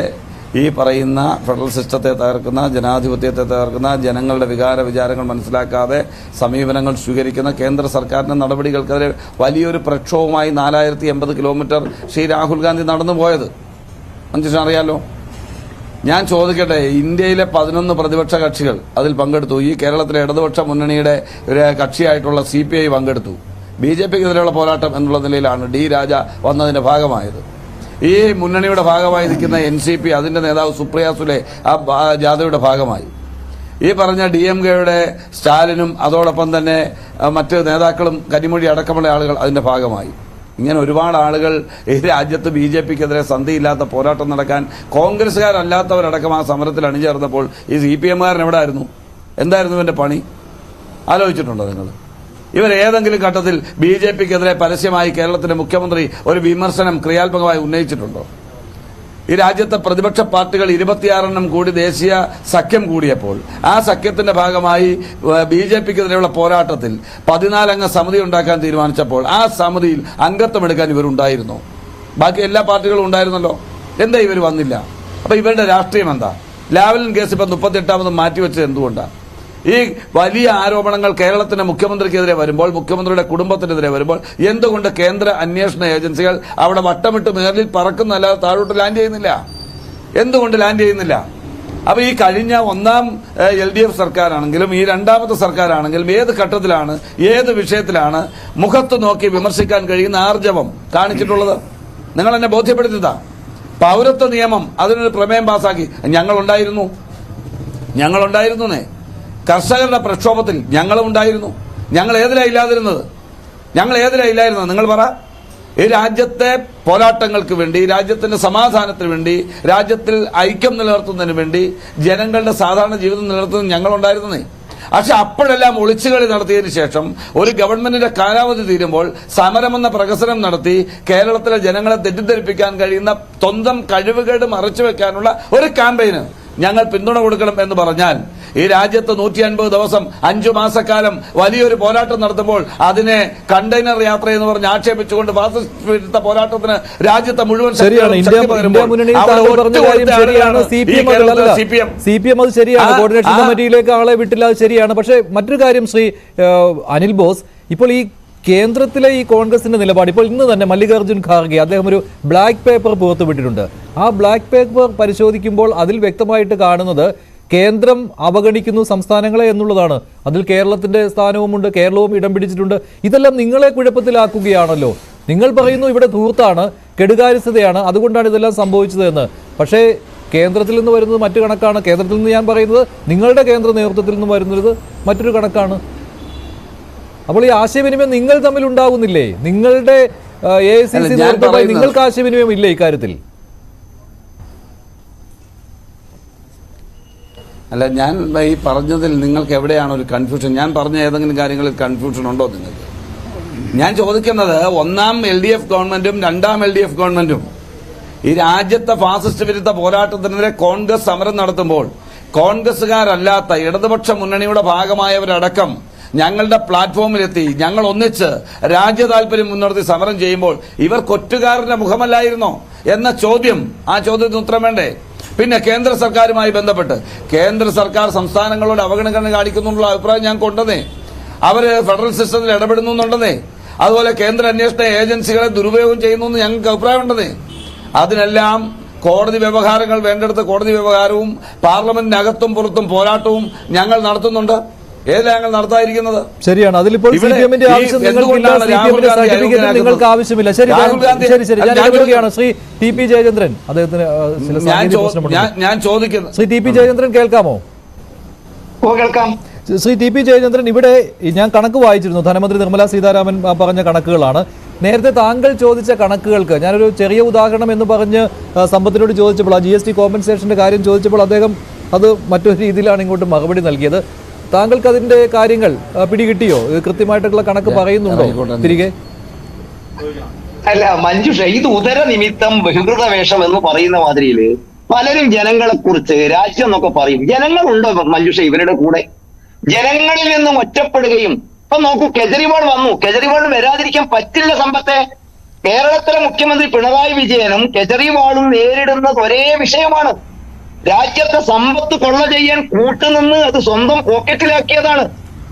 ഈ പറയുന്ന ഫെഡറൽ സിസ്റ്റത്തെ തകർക്കുന്ന, ജനാധിപത്യത്തെ തകർക്കുന്ന, ജനങ്ങളുടെ വിചാരങ്ങൾ മനസ്സിലാക്കാതെ സമീപനങ്ങൾ സ്വീകരിക്കുന്ന കേന്ദ്ര സർക്കാരിന്റെ നടപടികൾക്കെതിരെ വലിയൊരു പ്രക്ഷോഭമായി 4080 കിലോമീറ്റർ ശ്രീ രാഹുൽ ഗാന്ധി നടന്നു പോയത് മനുഷ്യൻ അറിയാലോ. ഞാൻ ചോദിക്കട്ടെ, ഇന്ത്യയിലെ 11 പ്രതിപക്ഷ കക്ഷികൾ അതിൽ പങ്കെടുത്തു. ഈ കേരളത്തിലെ ഇടതുപക്ഷ മുന്നണിയുടെ ഒരു കക്ഷിയായിട്ടുള്ള CPI പങ്കെടുത്തു. BJP-ക്കെതിരെയുള്ള പോരാട്ടം എന്നുള്ള നിലയിലാണ് D. രാജ വന്നതിന്റെ ഭാഗമായത്. ഈ മുന്നണിയുടെ ഭാഗമായി നിൽക്കുന്ന NCP, അതിന്റെ നേതാവ് സുപ്രിയ സുലെ ആ ജാഥയുടെ ഭാഗമായി. ഈ പറഞ്ഞ DMK-യുടെ സ്റ്റാലിനും അതോടൊപ്പം തന്നെ മറ്റ് നേതാക്കളും കരിമൊഴി അടക്കമുള്ള ആളുകൾ അതിന്റെ ഭാഗമായി. ഇങ്ങനെ ഒരുപാട് ആളുകൾ ഈ രാജ്യത്ത് BJP-ക്കെതിരെ സന്ധിയില്ലാത്ത പോരാട്ടം നടക്കാൻ കോൺഗ്രസ്സുകാരല്ലാത്തവരടക്കം ആ സമരത്തിൽ അണിചേർന്നപ്പോൾ ഈ CPM-കാരൻ എവിടെ ആയിരുന്നു? എന്തായിരുന്നു ഇവന്റെ പണി? ആലോചിച്ചിട്ടുണ്ടോ നിങ്ങൾ? ഇവർ ഏതെങ്കിലും ഘട്ടത്തിൽ BJP-ക്കെതിരെ പരസ്യമായി കേരളത്തിന്റെ മുഖ്യമന്ത്രി ഒരു വിമർശനം ക്രിയാത്മകമായി ഉന്നയിച്ചിട്ടുണ്ടോ? ഈ രാജ്യത്തെ പ്രതിപക്ഷ പാർട്ടികൾ 26 കൂടി ദേശീയ സഖ്യം കൂടിയപ്പോൾ ആ സഖ്യത്തിന്റെ ഭാഗമായി BJP-ക്കെതിരെയുള്ള പോരാട്ടത്തിൽ 14 അംഗ സമിതി ഉണ്ടാക്കാൻ തീരുമാനിച്ചപ്പോൾ ആ സമിതിയിൽ അംഗത്വമെടുക്കാൻ ഇവരുണ്ടായിരുന്നു. ബാക്കി എല്ലാ പാർട്ടികളും ഉണ്ടായിരുന്നല്ലോ. എന്താ ഇവർ വന്നില്ല? അപ്പൊ ഇവരുടെ രാഷ്ട്രീയം എന്താ? ലാവ്ലിൻ കേസ് ഇപ്പൊ 38ാമത് മാറ്റിവെച്ചത് എന്തുകൊണ്ടാണ്? ഈ വലിയ ആരോപണങ്ങൾ കേരളത്തിന്റെ മുഖ്യമന്ത്രിക്കെതിരെ വരുമ്പോൾ, മുഖ്യമന്ത്രിയുടെ കുടുംബത്തിനെതിരെ വരുമ്പോൾ എന്തുകൊണ്ട് കേന്ദ്ര അന്വേഷണ ഏജൻസികൾ അവിടെ വട്ടമിട്ട് മേലിൽ പറക്കുന്നല്ലാതെ താഴോട്ട് ലാൻഡ് ചെയ്യുന്നില്ല? എന്തുകൊണ്ട് ലാൻഡ് ചെയ്യുന്നില്ല? അപ്പൊ ഈ കഴിഞ്ഞ ഒന്നാം LDF സർക്കാരാണെങ്കിലും ഈ രണ്ടാമത്തെ സർക്കാരാണെങ്കിലും ഏത് ഘട്ടത്തിലാണ്, ഏത് വിഷയത്തിലാണ് മുഖത്ത് നോക്കി വിമർശിക്കാൻ കഴിയുന്ന ആർജവം കാണിച്ചിട്ടുള്ളത്? നിങ്ങൾ എന്നെ ബോധ്യപ്പെടുത്തിയതാ. പൗരത്വ നിയമം അതിനൊരു പ്രമേയം പാസാക്കി. ഞങ്ങളുണ്ടായിരുന്നേ. കർഷകരുടെ പ്രക്ഷോഭത്തിൽ ഞങ്ങളും ഉണ്ടായിരുന്നു. ഞങ്ങൾ ഏതിലാ ഇല്ലാതിരുന്നത്? നിങ്ങൾ പറ. ഈ രാജ്യത്തെ പോരാട്ടങ്ങൾക്ക് വേണ്ടി, രാജ്യത്തിന്റെ സമാധാനത്തിന് വേണ്ടി, രാജ്യത്തിൽ ഐക്യം നിലനിർത്തുന്നതിന് വേണ്ടി, ജനങ്ങളുടെ സാധാരണ ജീവിതം നിലനിർത്തുന്നതിന് ഞങ്ങളുണ്ടായിരുന്നേ. പക്ഷെ അപ്പോഴെല്ലാം ഒളിച്ചുകളി നടത്തിയതിനു ശേഷം ഒരു ഗവൺമെന്റിന്റെ കാലാവധി തീരുമ്പോൾ സമരമെന്ന പ്രകസനം നടത്തി കേരളത്തിലെ ജനങ്ങളെ തെറ്റിദ്ധരിപ്പിക്കാൻ കഴിയുന്ന സ്വന്തം കഴിവുകേട് മറച്ചുവെക്കാനുള്ള ഒരു ക്യാമ്പയിന് ഞങ്ങൾ പിന്തുണ കൊടുക്കണം എന്ന് പറഞ്ഞാൽ, ഈ രാജ്യത്ത് 150 ദിവസം 5 മാസക്കാലം വലിയൊരു പോരാട്ടം നടത്തുമ്പോൾ അതിനെ കണ്ടെയ്നർ യാത്ര എന്ന് പറഞ്ഞ് ആക്ഷേപിച്ചുകൊണ്ട് ഫാസിസ്റ്റ് പോരാട്ടത്തിന് രാജ്യത്തെ മുഴുവൻ CPM അത് ശരിയാണ്, കോർഡിനേഷൻ കമ്മിറ്റിയിലേക്ക് ആളെ വിട്ടില്ല, അത് ശരിയാണ്. പക്ഷേ മറ്റൊരു കാര്യം ശ്രീ അനിൽ ബോസ്, ഇപ്പോൾ ഈ കേന്ദ്രത്തിലെ ഈ കോൺഗ്രസിന്റെ നിലപാട്, ഇപ്പോൾ ഇന്ന് തന്നെ മല്ലികാർജ്ജുൻ ഖാർഗെ അദ്ദേഹം ഒരു ബ്ലാക്ക് പേപ്പർ പുറത്തുവിട്ടിട്ടുണ്ട്. ആ ബ്ലാക്ക് പേപ്പർ പരിശോധിക്കുമ്പോൾ അതിൽ വ്യക്തമായിട്ട് കാണുന്നത് കേന്ദ്രം അവഗണിക്കുന്നു സംസ്ഥാനങ്ങളെ എന്നുള്ളതാണ്. അതിൽ കേരളത്തിന്റെ സ്ഥാനവുമുണ്ട്, കേരളവും ഇടം പിടിച്ചിട്ടുണ്ട്. ഇതെല്ലാം നിങ്ങളെ കുഴപ്പത്തിലാക്കുകയാണല്ലോ. നിങ്ങൾ പറയുന്നു ഇവിടെ ധൂർത്താണ്, കെടുകാര്യസ്ഥതയാണ്, അതുകൊണ്ടാണ് ഇതെല്ലാം സംഭവിച്ചത് എന്ന്. പക്ഷേ കേന്ദ്രത്തിൽ നിന്ന് വരുന്നത് മറ്റു കണക്കാണ്. കേന്ദ്രത്തിൽ നിന്ന് ഞാൻ പറയുന്നത് നിങ്ങളുടെ കേന്ദ്ര നേതൃത്വത്തിൽ നിന്ന് വരുന്നത് മറ്റൊരു കണക്കാണ്. അപ്പോൾ ഈ ആശയവിനിമയം നിങ്ങൾ തമ്മിൽ ഉണ്ടാകുന്നില്ലേ? നിങ്ങളുടെ AICC നേതൃത്വമായി നിങ്ങൾക്ക് ആശയവിനിമയം ഇല്ലേ ഇക്കാര്യത്തിൽ? അല്ല, ഞാൻ ഈ പറഞ്ഞതിൽ നിങ്ങൾക്ക് എവിടെയാണ് ഒരു കൺഫ്യൂഷൻ? ഞാൻ പറഞ്ഞ ഏതെങ്കിലും കാര്യങ്ങളിൽ കൺഫ്യൂഷൻ ഉണ്ടോ നിങ്ങൾക്ക്? ഞാൻ ചോദിക്കുന്നത്, ഒന്നാം LDF ഗവൺമെന്റും രണ്ടാം LDF ഗവൺമെന്റും ഈ രാജ്യത്തെ ഫാസിസ്റ്റ് വിരുദ്ധ പോരാട്ടത്തിനെതിരെ കോൺഗ്രസ് സമരം നടത്തുമ്പോൾ കോൺഗ്രസുകാരല്ലാത്ത ഇടതുപക്ഷ മുന്നണിയുടെ ഭാഗമായവരടക്കം ഞങ്ങളുടെ പ്ലാറ്റ്ഫോമിലെത്തി ഞങ്ങൾ ഒന്നിച്ച് രാജ്യ താല്പര്യം മുൻനിർത്തി സമരം ചെയ്യുമ്പോൾ ഇവർ കൊറ്റുകാരന്റെ മുഖമല്ലായിരുന്നോ എന്ന ചോദ്യം, ആ ചോദ്യത്തിന് ഉത്തരം വേണ്ടേ? പിന്നെ കേന്ദ്ര സർക്കാരുമായി ബന്ധപ്പെട്ട് കേന്ദ്ര സർക്കാർ സംസ്ഥാനങ്ങളോട് അവഗണന കാണിക്കുന്നുള്ള അഭിപ്രായം ഞാൻ കൊണ്ടതേ. അവര് ഫെഡറൽ സിസ്റ്റത്തിൽ ഇടപെടുന്നുണ്ടെന്നേ, അതുപോലെ കേന്ദ്ര അന്വേഷണ ഏജൻസികളെ ദുരുപയോഗം ചെയ്യുന്നു എന്ന് ഞങ്ങൾക്ക് അഭിപ്രായമുണ്ടെന്നേ. അതിനെല്ലാം കോടതി വ്യവഹാരങ്ങൾ വേണ്ടെടുത്ത് കോടതി വ്യവഹാരവും പാർലമെന്റിനകത്തും പുറത്തും പോരാട്ടവും ഞങ്ങൾ നടത്തുന്നുണ്ട്. ഏതിലാണ് ഞങ്ങൾ നടത്താതിരിക്കുന്നത്? ശരിയാണ്. അതിലിപ്പോൾ CPM-ന്റെ ആവശ്യം നിങ്ങൾക്കില്ല, CPM-ന്റെ സർട്ടിഫിക്കറ്റ് നിങ്ങൾക്ക് ആവശ്യമില്ല. ശരി, ഞാൻ ഇടപെടുകയാണ്. ശ്രീ TP ജയചന്ദ്രൻ, അദ്ദേഹത്തിന് ചില സാങ്കേതിക പ്രശ്നമുണ്ട്. ഞാൻ ചോദിക്കുന്നത്, ശ്രീ TP ജയചന്ദ്രൻ കേൾക്കാമോ? കേൾക്കാം. ശ്രീ TP ജയചന്ദ്രൻ, ഇവിടെ ഞാൻ കണക്ക് വായിച്ചിരുന്നു. ധനമന്ത്രി നിർമ്മല സീതാരാമൻ പറഞ്ഞ കണക്കുകളാണ്. നേരത്തെ താങ്കൾ ചോദിച്ച കണക്കുകൾക്ക് ഞാനൊരു ചെറിയ ഉദാഹരണം എന്ന് പറഞ്ഞ് സമ്പത്തിനോട് ചോദിച്ചപ്പോൾ, ആ GST കോമ്പൻസേഷന്റെ കാര്യം ചോദിച്ചപ്പോൾ അദ്ദേഹം അത് മറ്റൊരു രീതിയിലാണ് ഇങ്ങോട്ട് മറുപടി നൽകിയത്. താങ്കൾക്ക് അതിന്റെ കാര്യങ്ങൾ പിടികിട്ടിയോ? കൃത്യമായിട്ടുള്ള കണക്ക് പറയുന്നുണ്ടോ തിരികെ? അല്ല മഞ്ജുഷ, ഇത് ഉദര നിമിത്തം ബഹിർകൃത വേഷം എന്ന് പറയുന്ന മാതിരിയില് പലരും ജനങ്ങളെ കുറിച്ച് രാജ്യം എന്നൊക്കെ പറയും. ജനങ്ങളുണ്ടോ മഞ്ജുഷ ഇവരുടെ കൂടെ? ജനങ്ങളിൽ നിന്നും ഒറ്റപ്പെടുകയും ഇപ്പൊ നോക്കൂ, കെജ്രിവാൾ വന്നു. കെജ്രിവാളിന് വരാതിരിക്കാൻ പറ്റില്ല സമ്പത്തെ. കേരളത്തിലെ മുഖ്യമന്ത്രി പിണറായി വിജയനും കെജ്രിവാളും നേരിടുന്നത് ഒരേ വിഷയമാണ്. രാജ്യത്തെ സമ്പത്ത് കൊള്ള ചെയ്യാൻ കൂട്ടുനിന്ന് അത് സ്വന്തം പോക്കറ്റിലാക്കിയതാണ്.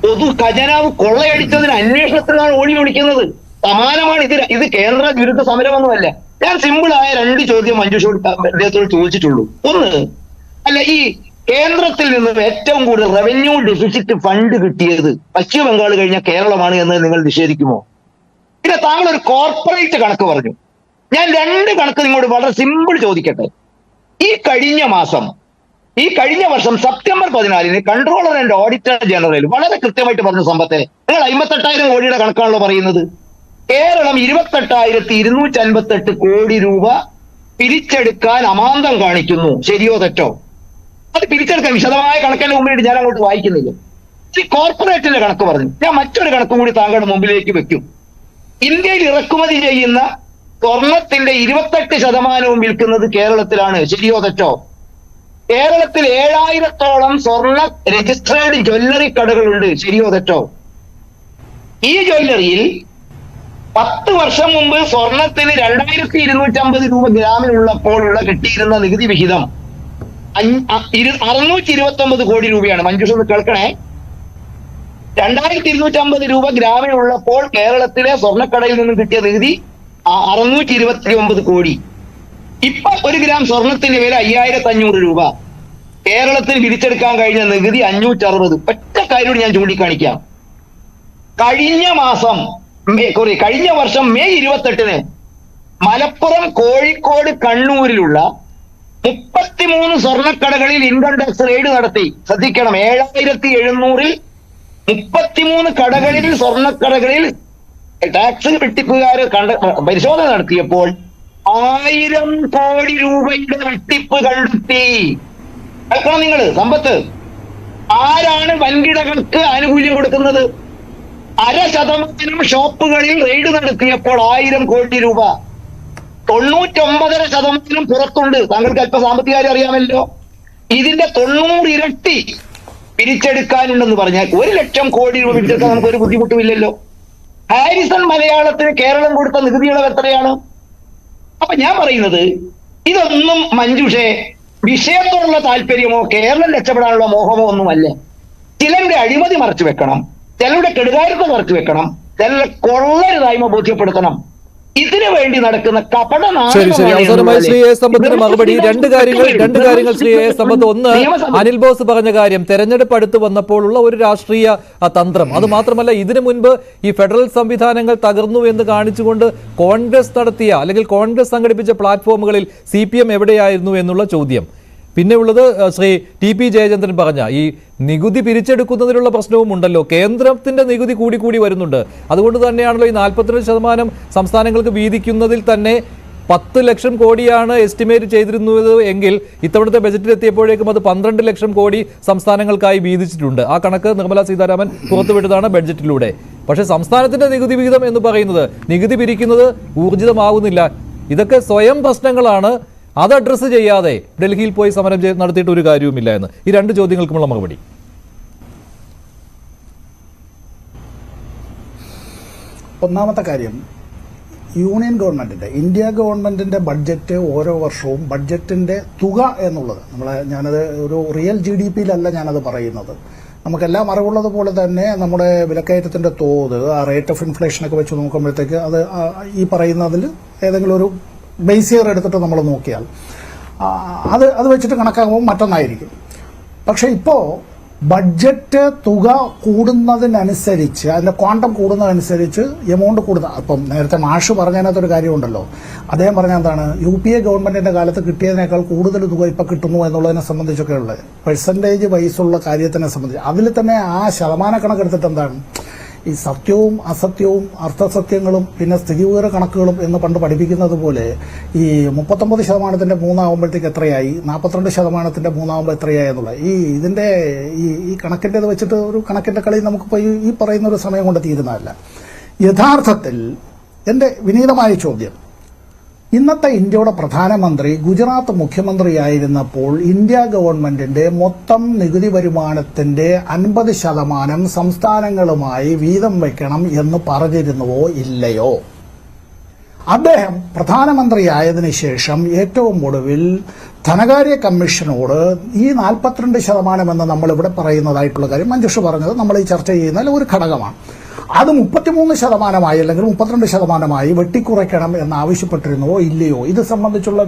പൊതു ഖജനാവ് കൊള്ളയടിച്ചതിന് അന്വേഷണത്തിനാണ് ഓടി വിളിക്കുന്നത്. സമാനമാണ് ഇത് കേന്ദ്ര വിരുദ്ധ സമരമൊന്നുമല്ല. ഞാൻ സിമ്പിളായ 2 ചോദ്യം മഞ്ജുഷോട് അദ്ദേഹത്തോട് ചോദിച്ചിട്ടുള്ളൂ. ഒന്ന്, അല്ല ഈ കേന്ദ്രത്തിൽ നിന്ന് ഏറ്റവും കൂടുതൽ റവന്യൂ ഡെഫിസിറ്റ് ഫണ്ട് കിട്ടിയത് പശ്ചിമ ബംഗാൾ കഴിഞ്ഞ കേരളമാണ് എന്ന് നിങ്ങൾ നിഷേധിക്കുമോ? പിന്നെ താങ്കൾ ഒരു കോർപ്പറേറ്റ് കണക്ക് പറഞ്ഞു. ഞാൻ 2 കണക്ക് നിങ്ങളോട് വളരെ സിമ്പിൾ ചോദിക്കട്ടെ. ഈ കഴിഞ്ഞ വർഷം September 14 controller and auditor general വളരെ കൃത്യമായിട്ട് പറഞ്ഞു, സമ്പത്തെ നിങ്ങൾ 58,000 കോടിയുടെ കണക്കാണല്ലോ പറയുന്നത്. കേരളം 28,258 കോടി രൂപ പിരിച്ചെടുക്കാൻ അമാന്തം കാണിക്കുന്നു. ശരിയോ തെറ്റോ? അത് പിരിച്ചെടുക്കാൻ വിശദമായ കണക്കിന്റെ മുമ്പിൽ ഞാൻ അങ്ങോട്ട് വായിക്കുന്നില്ല. ഈ കോർപ്പറേറ്റിന്റെ കണക്ക് പറഞ്ഞു. ഞാൻ മറ്റൊരു കണക്കും കൂടി താങ്കളുടെ മുമ്പിലേക്ക് വെക്കും. ഇന്ത്യയിൽ ഇറക്കുമതി ചെയ്യുന്ന സ്വർണത്തിന്റെ 28% വിൽക്കുന്നത് കേരളത്തിലാണ്. ശരിയോ തെറ്റോ? കേരളത്തിൽ 7,000-ഓളം സ്വർണ്ണ രജിസ്ട്രേഡ് ജ്വല്ലറി കടകളുണ്ട്. ശരിയോ തെറ്റോ? ഈ ജ്വല്ലറിയിൽ 10 വർഷം മുമ്പ് സ്വർണത്തിന് 2,250 രൂപ ഗ്രാമിനുള്ളപ്പോഴുള്ള കിട്ടിയിരുന്ന നികുതി വിഹിതം 629 കോടി രൂപയാണ്. മഞ്ജുഷ ഒന്ന് കേൾക്കണേ. 2,250 രൂപ ഗ്രാമിനുള്ളപ്പോൾ കേരളത്തിലെ സ്വർണ്ണക്കടയിൽ നിന്നും കിട്ടിയ നികുതി 629 കോടി. ഇപ്പൊ 1 ഗ്രാം സ്വർണത്തിന്റെ വില 5,500 രൂപ. കേരളത്തിൽ പിരിച്ചെടുക്കാൻ കഴിഞ്ഞ നികുതി 560. ഒറ്റ കാര്യം ഞാൻ ചൂണ്ടിക്കാണിക്കാം. കഴിഞ്ഞ വർഷം മെയ് 28 മലപ്പുറം, കോഴിക്കോട്, കണ്ണൂരിലുള്ള 33 സ്വർണ്ണക്കടകളിൽ ഇൻകം ടാക്സ് റെയ്ഡ് നടത്തി. ശ്രദ്ധിക്കണം, 7,700-ൽ 33 കടകളിൽ, സ്വർണ്ണക്കടകളിൽ ടാക്സ് വെട്ടിപ്പുകാര് പരിശോധന നടത്തിയപ്പോൾ 1,000 കോടി രൂപയുടെ വെട്ടിപ്പ് കണ്ടെത്തി. കേൾക്കണം നിങ്ങൾ സമ്പത്ത്. ആരാണ് വൻകിടകൾക്ക് ആനുകൂല്യം കൊടുക്കുന്നത്? 0.5% ഷോപ്പുകളിൽ റെയ്ഡ് നടത്തിയപ്പോൾ 1,000 കോടി രൂപ. 99.5% പുറത്തുണ്ട്. താങ്കൾക്ക് അല്പ സാമ്പത്തിക കാര്യം അറിയാമല്ലോ. ഇതിന്റെ 90 ഇരട്ടി പിരിച്ചെടുക്കാനുണ്ടെന്ന് പറഞ്ഞാൽ 1,00,000 കോടി രൂപ പിരിച്ചെടുക്കാൻ നമുക്കൊരു ബുദ്ധിമുട്ടുമില്ലല്ലോ. ഹാരിസൺ മലയാളത്തിന് കേരളം കൊടുത്ത നികുതിയുടെ എത്രയാണ്? അപ്പൊ ഞാൻ പറയുന്നത് ഇതൊന്നും മഞ്ജുഷെ വിഷയത്തോടുള്ള താല്പര്യമോ കേരളം രക്ഷപ്പെടാനുള്ള മോഹമോ ഒന്നുമല്ല. ചിലരുടെ അഴിമതി മറച്ചു വെക്കണം, ചിലരുടെ കെടുകാര്യത്തെ മറച്ചു വെക്കണം, ചിലരുടെ കൊള്ളരുതായ്മ ബോധ്യപ്പെടുത്തണം. ഇതിനു വേണ്ടി നടക്കുന്ന കപട ശരി അവസാനമായി ശ്രീ എ സമ്പത്തിന് മറുപടി രണ്ട് കാര്യങ്ങൾ ശ്രീ എ സമ്പത്ത്. ഒന്ന്, അനിൽ ബോസ് പറഞ്ഞ കാര്യം തെരഞ്ഞെടുപ്പ് അടുത്ത് വന്നപ്പോഴുള്ള ഒരു രാഷ്ട്രീയ തന്ത്രം. അത് മാത്രമല്ല, ഇതിനു മുൻപ് ഈ ഫെഡറൽ സംവിധാനങ്ങൾ തകർന്നു എന്ന് കാണിച്ചുകൊണ്ട് കോൺഗ്രസ് നടത്തിയ അല്ലെങ്കിൽ കോൺഗ്രസ് സംഘടിപ്പിച്ച പ്ലാറ്റ്ഫോമുകളിൽ CPM എവിടെയായിരുന്നു എന്നുള്ള ചോദ്യം. പിന്നെ ഉള്ളത് ശ്രീ TP ജയചന്ദ്രൻ പറഞ്ഞ ഈ നികുതി പിരിച്ചെടുക്കുന്നതിലുള്ള പ്രശ്നവും ഉണ്ടല്ലോ. കേന്ദ്രത്തിന്റെ നികുതി കൂടി വരുന്നുണ്ട്. അതുകൊണ്ട് തന്നെയാണല്ലോ ഈ 42% സംസ്ഥാനങ്ങൾക്ക് വീതിക്കുന്നതിൽ തന്നെ 10 ലക്ഷം കോടിയാണ് എസ്റ്റിമേറ്റ് ചെയ്തിരുന്നത് എങ്കിൽ ഇത്തവണത്തെ ബജറ്റിൽ എത്തിയപ്പോഴേക്കും അത് 12 ലക്ഷം കോടി സംസ്ഥാനങ്ങൾക്കായി വീതിച്ചിട്ടുണ്ട്. ആ കണക്ക് നിർമ്മലാ സീതാരാമൻ പുറത്തുവിട്ടതാണ് ബഡ്ജറ്റിലൂടെ. പക്ഷേ സംസ്ഥാനത്തിന്റെ നികുതി വിഹിതം എന്ന് പറയുന്നത് നികുതി പിരിക്കുന്നത് ഊർജിതമാവുന്നില്ല. ഇതൊക്കെ സ്വയം പ്രശ്നങ്ങളാണ്. അത് അഡ്രസ്സ് ചെയ്യാതെ ഡൽഹിയിൽ പോയി സമരം നടത്തിയിട്ട് ഒരു കാര്യവുമില്ല എന്ന്. ഈ രണ്ട് ചോദ്യങ്ങൾക്കുമുള്ള മറുപടി. ഒന്നാമത്തെ കാര്യം, യൂണിയൻ ഗവൺമെന്റിന്റെ, ഇന്ത്യ ഗവൺമെന്റിന്റെ ബഡ്ജറ്റ് ഓരോ വർഷവും ബഡ്ജറ്റിന്റെ തുക എന്നുള്ളത് ഞാനത് ഒരു റിയൽ GDP-യിലല്ല ഞാനത് പറയുന്നത്. നമുക്കെല്ലാം അറിവുള്ളത് പോലെ തന്നെ നമ്മുടെ വിലക്കയറ്റത്തിന്റെ തോത്, ആ റേറ്റ് ഓഫ് ഇൻഫ്ലേഷനൊക്കെ വെച്ച് നോക്കുമ്പോഴത്തേക്ക് അത് ഈ പറയുന്നതിൽ ഏതെങ്കിലും ഒരു ബേസ് ഇയർ എടുത്തിട്ട് നമ്മൾ നോക്കിയാൽ അത് വെച്ചിട്ട് കണക്കാക്കുമ്പോൾ മറ്റൊന്നായിരിക്കും. പക്ഷെ ഇപ്പോൾ ബഡ്ജറ്റ് തുക കൂടുന്നതിനനുസരിച്ച്, അതിന്റെ ക്വാണ്ടം കൂടുന്നതനുസരിച്ച് എമൗണ്ട് കൂടുന്ന, അപ്പം നേരത്തെ മാഷ് പറഞ്ഞതിനകത്തൊരു കാര്യമുണ്ടല്ലോ. അദ്ദേഹം പറഞ്ഞ എന്താണ്, UPA ഗവൺമെന്റിന്റെ കാലത്ത് കിട്ടിയതിനേക്കാൾ കൂടുതൽ തുക ഇപ്പം കിട്ടുന്നു എന്നുള്ളതിനെ സംബന്ധിച്ചൊക്കെ ഉള്ളത് പെർസെൻറ്റേജ് വൈസുള്ള കാര്യത്തിനെ സംബന്ധിച്ച്. അതിൽ തന്നെ ആ ശതമാന കണക്കെടുത്തിട്ട് എന്താണ് ഈ സത്യവും അസത്യവും അർത്ഥസത്യങ്ങളും പിന്നെ സ്ഥിതിവിവര കണക്കുകളും എന്ന് പണ്ട് പഠിപ്പിക്കുന്നത് പോലെ ഈ 39% 3 എത്രയായി, 42% 3 എത്രയായി എന്നുള്ള ഇതിന്റെ ഈ കണക്കിൻ്റെത് വെച്ചിട്ട് ഒരു കണക്കിന്റെ കളി നമുക്കിപ്പോൾ ഈ പറയുന്ന ഒരു സമയം കൊണ്ട് തീരുന്നതല്ല. യഥാർത്ഥത്തിൽ എൻ്റെ വിനീതമായ ചോദ്യം, ഇന്നത്തെ ഇന്ത്യയുടെ പ്രധാനമന്ത്രി ഗുജറാത്ത് മുഖ്യമന്ത്രിയായിരുന്നപ്പോൾ ഇന്ത്യ ഗവൺമെന്റിന്റെ മൊത്തം നികുതി വരുമാനത്തിന്റെ 50% സംസ്ഥാനങ്ങളുമായി വീതം വയ്ക്കണം എന്ന് പറഞ്ഞിരുന്നുവോ ഇല്ലയോ? അദ്ദേഹം പ്രധാനമന്ത്രിയായതിനു ശേഷം ഏറ്റവും ഒടുവിൽ ധനകാര്യ കമ്മീഷനോട് ഈ 42% എന്ന് നമ്മൾ ഇവിടെ പറയുന്നതായിട്ടുള്ള കാര്യം മഞ്ജുഷ പറഞ്ഞത് നമ്മൾ ഈ ചർച്ച ചെയ്യുന്നതിൽ ഒരു ഘടകമാണ്. അത് 33% അല്ലെങ്കിൽ 32% വെട്ടിക്കുറയ്ക്കണം എന്ന് ആവശ്യപ്പെട്ടിരുന്നുവോ ഇല്ലയോ? ഇത് സംബന്ധിച്ചുള്ള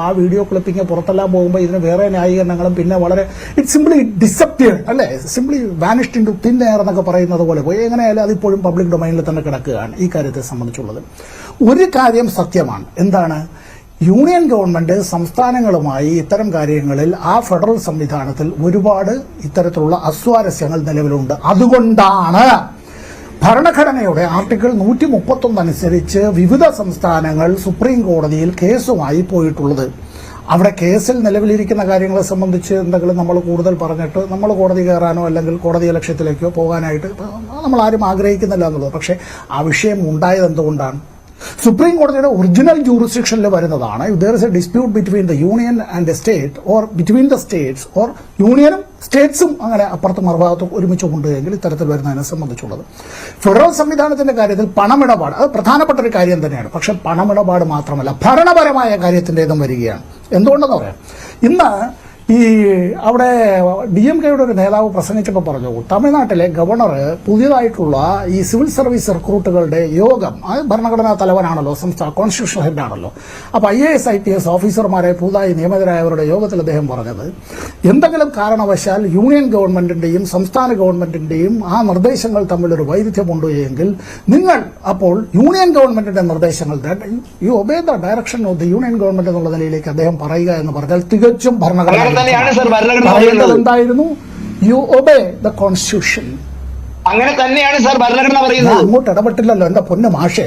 ആ വീഡിയോ ക്ലിപ്പിംഗ് പുറത്തെല്ലാം പോകുമ്പോൾ ഇതിന് വേറെ ന്യായീകരണങ്ങളും പിന്നെ വളരെ ഇറ്റ് സിംപ്ലി ഡിസപ്റ്റിയർഡ് അല്ലേ, simply vanished into thin air എന്നൊക്കെ പറയുന്നത് പോലെ പോയി. എങ്ങനെയായാലും അതിപ്പോഴും പബ്ലിക് ഡൊമൈനിൽ തന്നെ കിടക്കുകയാണ് ഈ കാര്യത്തെ സംബന്ധിച്ചുള്ളത്. ഒരു കാര്യം സത്യമാണ്, എന്താണ്, യൂണിയൻ ഗവൺമെന്റ് സംസ്ഥാനങ്ങളുമായി ഇത്തരം കാര്യങ്ങളിൽ ആ ഫെഡറൽ സംവിധാനത്തിൽ ഒരുപാട് ഇത്തരത്തിലുള്ള അസ്വാരസ്യങ്ങൾ നിലവിലുണ്ട്. അതുകൊണ്ടാണ് ഭരണഘടനയുടെ ആർട്ടിക്കിൾ 131 അനുസരിച്ച് വിവിധ സംസ്ഥാനങ്ങൾ സുപ്രീം കോടതിയിൽ കേസുമായി പോയിട്ടുള്ളത്. അവിടെ കേസിൽ നിലവിലിരിക്കുന്ന കാര്യങ്ങളെ സംബന്ധിച്ച് എന്തെങ്കിലും നമ്മൾ കൂടുതൽ പറഞ്ഞിട്ട് നമ്മൾ കോടതി കയറാനോ അല്ലെങ്കിൽ കോടതി ലക്ഷ്യത്തിലേക്കോ പോകാനായിട്ട് നമ്മൾ ആരും ആഗ്രഹിക്കുന്നില്ല എന്നുള്ളത്. പക്ഷേ ആ വിഷയം ഉണ്ടായത് എന്തുകൊണ്ടാണ്? സുപ്രീം കോടതിയുടെ ഒറിജിനൽ ജൂറിസ്ഡിക്ഷനിൽ വരുന്നതാണ്. There is A dispute between the union and the state or between the States or യൂണിയനും സ്റ്റേറ്റ്സും അങ്ങനെ അപ്പുറത്തും മറുഭാഗത്തും ഒരുമിച്ച് കൊണ്ടുപോയെങ്കിൽ ഇത്തരത്തിൽ വരുന്നതിനെ സംബന്ധിച്ചുള്ളത്. ഫെഡറൽ സംവിധാനത്തിന്റെ കാര്യത്തിൽ പണമിടപാട് അത് പ്രധാനപ്പെട്ട ഒരു കാര്യം തന്നെയാണ്. പക്ഷെ പണമിടപാട് മാത്രമല്ല, ഭരണപരമായ കാര്യത്തിൻ്റെതും വരികയാണ്. എന്തുകൊണ്ടെന്ന് പറയാം, ഇന്ന് അവിടെ DMK-യുടെ ഒരു നേതാവ് പ്രസംഗിച്ചപ്പോൾ പറഞ്ഞു, തമിഴ്നാട്ടിലെ ഗവർണർ പുതിയതായിട്ടുള്ള ഈ സിവിൽ സർവീസ് റിക്രൂട്ടുകളുടെ യോഗം, ഭരണഘടനാ തലവനാണല്ലോ, സംസ്ഥാന കോൺസ്റ്റിറ്റ്യൂഷണൽ ഹെഡാണല്ലോ. അപ്പോൾ IAS IPS ഓഫീസർമാരെ പുതുതായി നിയമിതരായവരുടെ യോഗത്തിൽ അദ്ദേഹം പറഞ്ഞത്, എന്തെങ്കിലും കാരണവശാൽ യൂണിയൻ ഗവൺമെന്റിന്റെയും സംസ്ഥാന ഗവൺമെന്റിന്റെയും ആ നിർദ്ദേശങ്ങൾ തമ്മിലൊരു വൈരുദ്ധ്യമുണ്ട് എങ്കിൽ നിങ്ങൾ അപ്പോൾ യൂണിയൻ ഗവൺമെന്റിന്റെ നിർദ്ദേശങ്ങൾ U obey the direction of the union government എന്നുള്ള നിലയിലേക്ക് അദ്ദേഹം പറയുക എന്ന് പറഞ്ഞാൽ തികച്ചും ഭരണഘടന എന്തായിരുന്നു, യു ഒബേ ദ കോൺസ്റ്റിറ്റ്യൂഷൻ. അങ്ങനെ തന്നെയാണ് സാർ ഭരണഘടന പറയുന്നത്. അങ്ങോട്ട് ഇടപെട്ടില്ലല്ലോ എന്റെ പൊന്നു മാഷെ.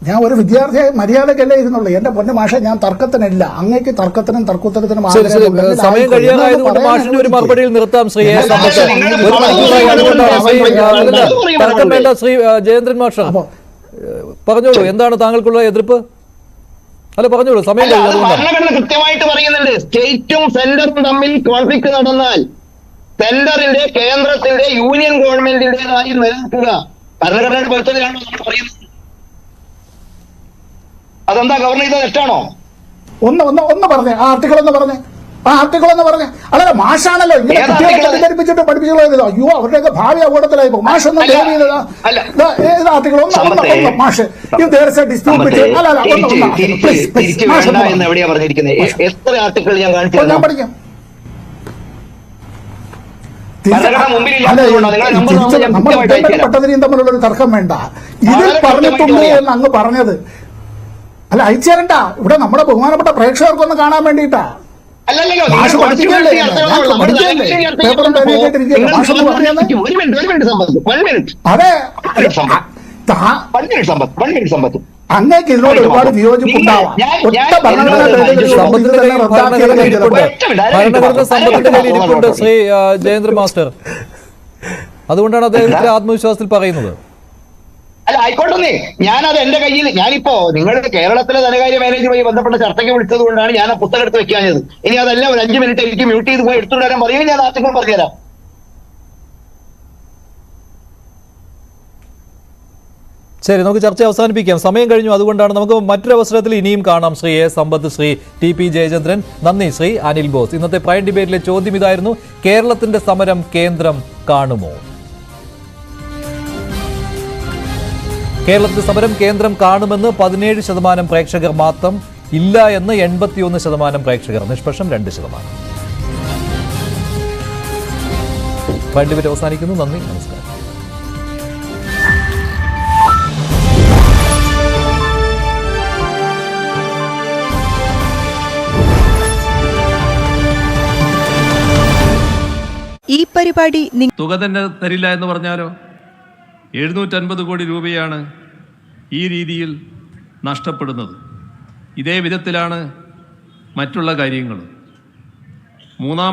ഞാൻ ഒരു വിദ്യാർത്ഥിയായി മര്യാദക്കല്ലേ ഇരുന്നുള്ളൂ. എന്റെ പൊന്നു മാഷെ, ഞാൻ തർക്കത്തിനില്ല. അങ്ങേക്ക് തർക്കത്തിനും തർക്കുത്തരത്തിനും സമയം കഴിയാതായതുകൊണ്ട് മാഷിന്റെ ഒരു മറുപടിയിൽ നിർത്താം. ശ്രീ തർക്കം വേണ്ട. ശ്രീ ജയേന്ദ്രൻ മാഷ പറഞ്ഞോളൂ, എന്താണ് താങ്കൾക്കുള്ള എതിർപ്പ്? അല്ല പറഞ്ഞോളൂ, സമയം ഭരണഘടന കൃത്യമായിട്ട് പറയുന്നുണ്ട്, സ്റ്റേറ്റും സെന്ററും തമ്മിൽ കോൺഫ്ലിക്ട് നടന്നാൽ സെന്ററിന്റെ കേന്ദ്രത്തിന്റെ യൂണിയൻ ഗവൺമെന്റിന്റേതായി നിലനിൽക്കുക ഭരണഘടനയുടെ പരിസ്ഥിതിയാണോ നമ്മൾ പറയുന്നത്. അതെന്താ ഗവർണർ ചെയ്തത് തെറ്റാണോ? ഒന്ന് പറഞ്ഞേ, ആ ആർട്ടിക്കിൾ ഒന്ന് പറഞ്ഞേ. അല്ല അല്ലല്ല മാഷാണല്ലോ ഇങ്ങനെ കുട്ടികളെ തെറ്റിദ്ധരിപ്പിച്ചിട്ട് പഠിപ്പിച്ചുള്ളത്. അയ്യോ അവരുടെയൊക്കെ ഭാവി അപകടത്തിലായി പോകും. മാഷ് ഒന്ന് ദയവ് ചെയ്തതാ ഏത് ആർട്ടിക്കിൾ ഒന്ന് മാഷ് ഡിസ്പ്യൂട്ട് എവിടെയാ പറഞ്ഞിരിക്കുന്നത്? എത്ര ആർട്ടിക്കിൾ ഞാൻ കാണിച്ചു ഞാൻ പഠിക്കാം. പെട്ടതിനെയും തമ്മിലുള്ള ഒരു തർക്കം വേണ്ട. ഇതിൽ പറഞ്ഞിട്ടുണ്ട് എന്ന് അങ്ങ് പറഞ്ഞത് അല്ല അയച്ചേരണ്ട. ഇവിടെ നമ്മുടെ ബഹുമാനപ്പെട്ട പ്രേക്ഷകർക്കൊന്ന് കാണാൻ വേണ്ടിയിട്ടാ. മാഷ് പഠിപ്പിക്കല്ലേ പേപ്പറും പേരിട്ടിരിക്കുകയല്ലേ മാഷൊന്ന് പറഞ്ഞത്. അതെ അങ്ങേക്ക് ഇതിനോട് ഒരുപാട് വിയോജിപ്പുണ്ടാവാം. ഒറ്റ ഭരണഘടന സമ്പത്തിന്റെ കയ്യിൽ ഇരിപ്പുണ്ട് ശ്രീ ജയേന്ദ്ര മാസ്റ്റർ. അതുകൊണ്ടാണ് അദ്ദേഹത്തിന്റെ ആത്മവിശ്വാസത്തിൽ പറയുന്നത്. അല്ല ആയിക്കോട്ടെ, ഞാനത് എന്റെ കയ്യിൽ ഞാനിപ്പോ നിങ്ങളുടെ കേരളത്തിലെ ധനകാര്യ മാനേജറുമായി ബന്ധപ്പെട്ട ചർച്ചയ്ക്ക് വിളിച്ചത് കൊണ്ടാണ് ഞാൻ ആ പുസ്തകം എടുത്ത് വെക്കാഞ്ഞത്. ഇനി അതല്ല ഒരു 5 മിനിറ്റ് എനിക്ക് മ്യൂട്ട് ചെയ്ത് പോയി എടുത്തുകൊണ്ട് വരാൻ പറയും, ഞാൻ ആർട്ടിക്കിൾ പറഞ്ഞുതരാം. ശരി, നമുക്ക് ചർച്ച അവസാനിപ്പിക്കാം. സമയം കഴിഞ്ഞു. അതുകൊണ്ടാണ് നമുക്ക് മറ്റൊരു അവസരത്തിൽ ഇനിയും കാണാം. Shri A Sampath, Shri TP. Jayachandran, നന്ദി. ശ്രീ അനിൽ ബോസ്, ഇന്നത്തെ പ്രൈം ഡിബേറ്റിലെ ചോദ്യം ഇതായിരുന്നു: കേരളത്തിന്റെ സമരം കേന്ദ്രം കാണുമോ? കേരളത്തിന്റെ സമരം കേന്ദ്രം കാണുമെന്ന് 17% പ്രേക്ഷകർ മാത്രം, ഇല്ല എന്ന് 81% പ്രേക്ഷകർ, നിഷ്പക്ഷം 2%. പ്രൈം ഡിബേറ്റ് അവസാനിക്കുന്നു. നന്ദി, നമസ്കാരം. ഈ പരിപാടി തുക തന്നെ തരില്ല എന്ന് പറഞ്ഞാലോ? 750 കോടി രൂപയാണ് ഈ രീതിയിൽ നഷ്ടപ്പെടുന്നത്. ഇതേ വിധത്തിലാണ് മറ്റുള്ള കാര്യങ്ങൾ. മൂന്നാമത്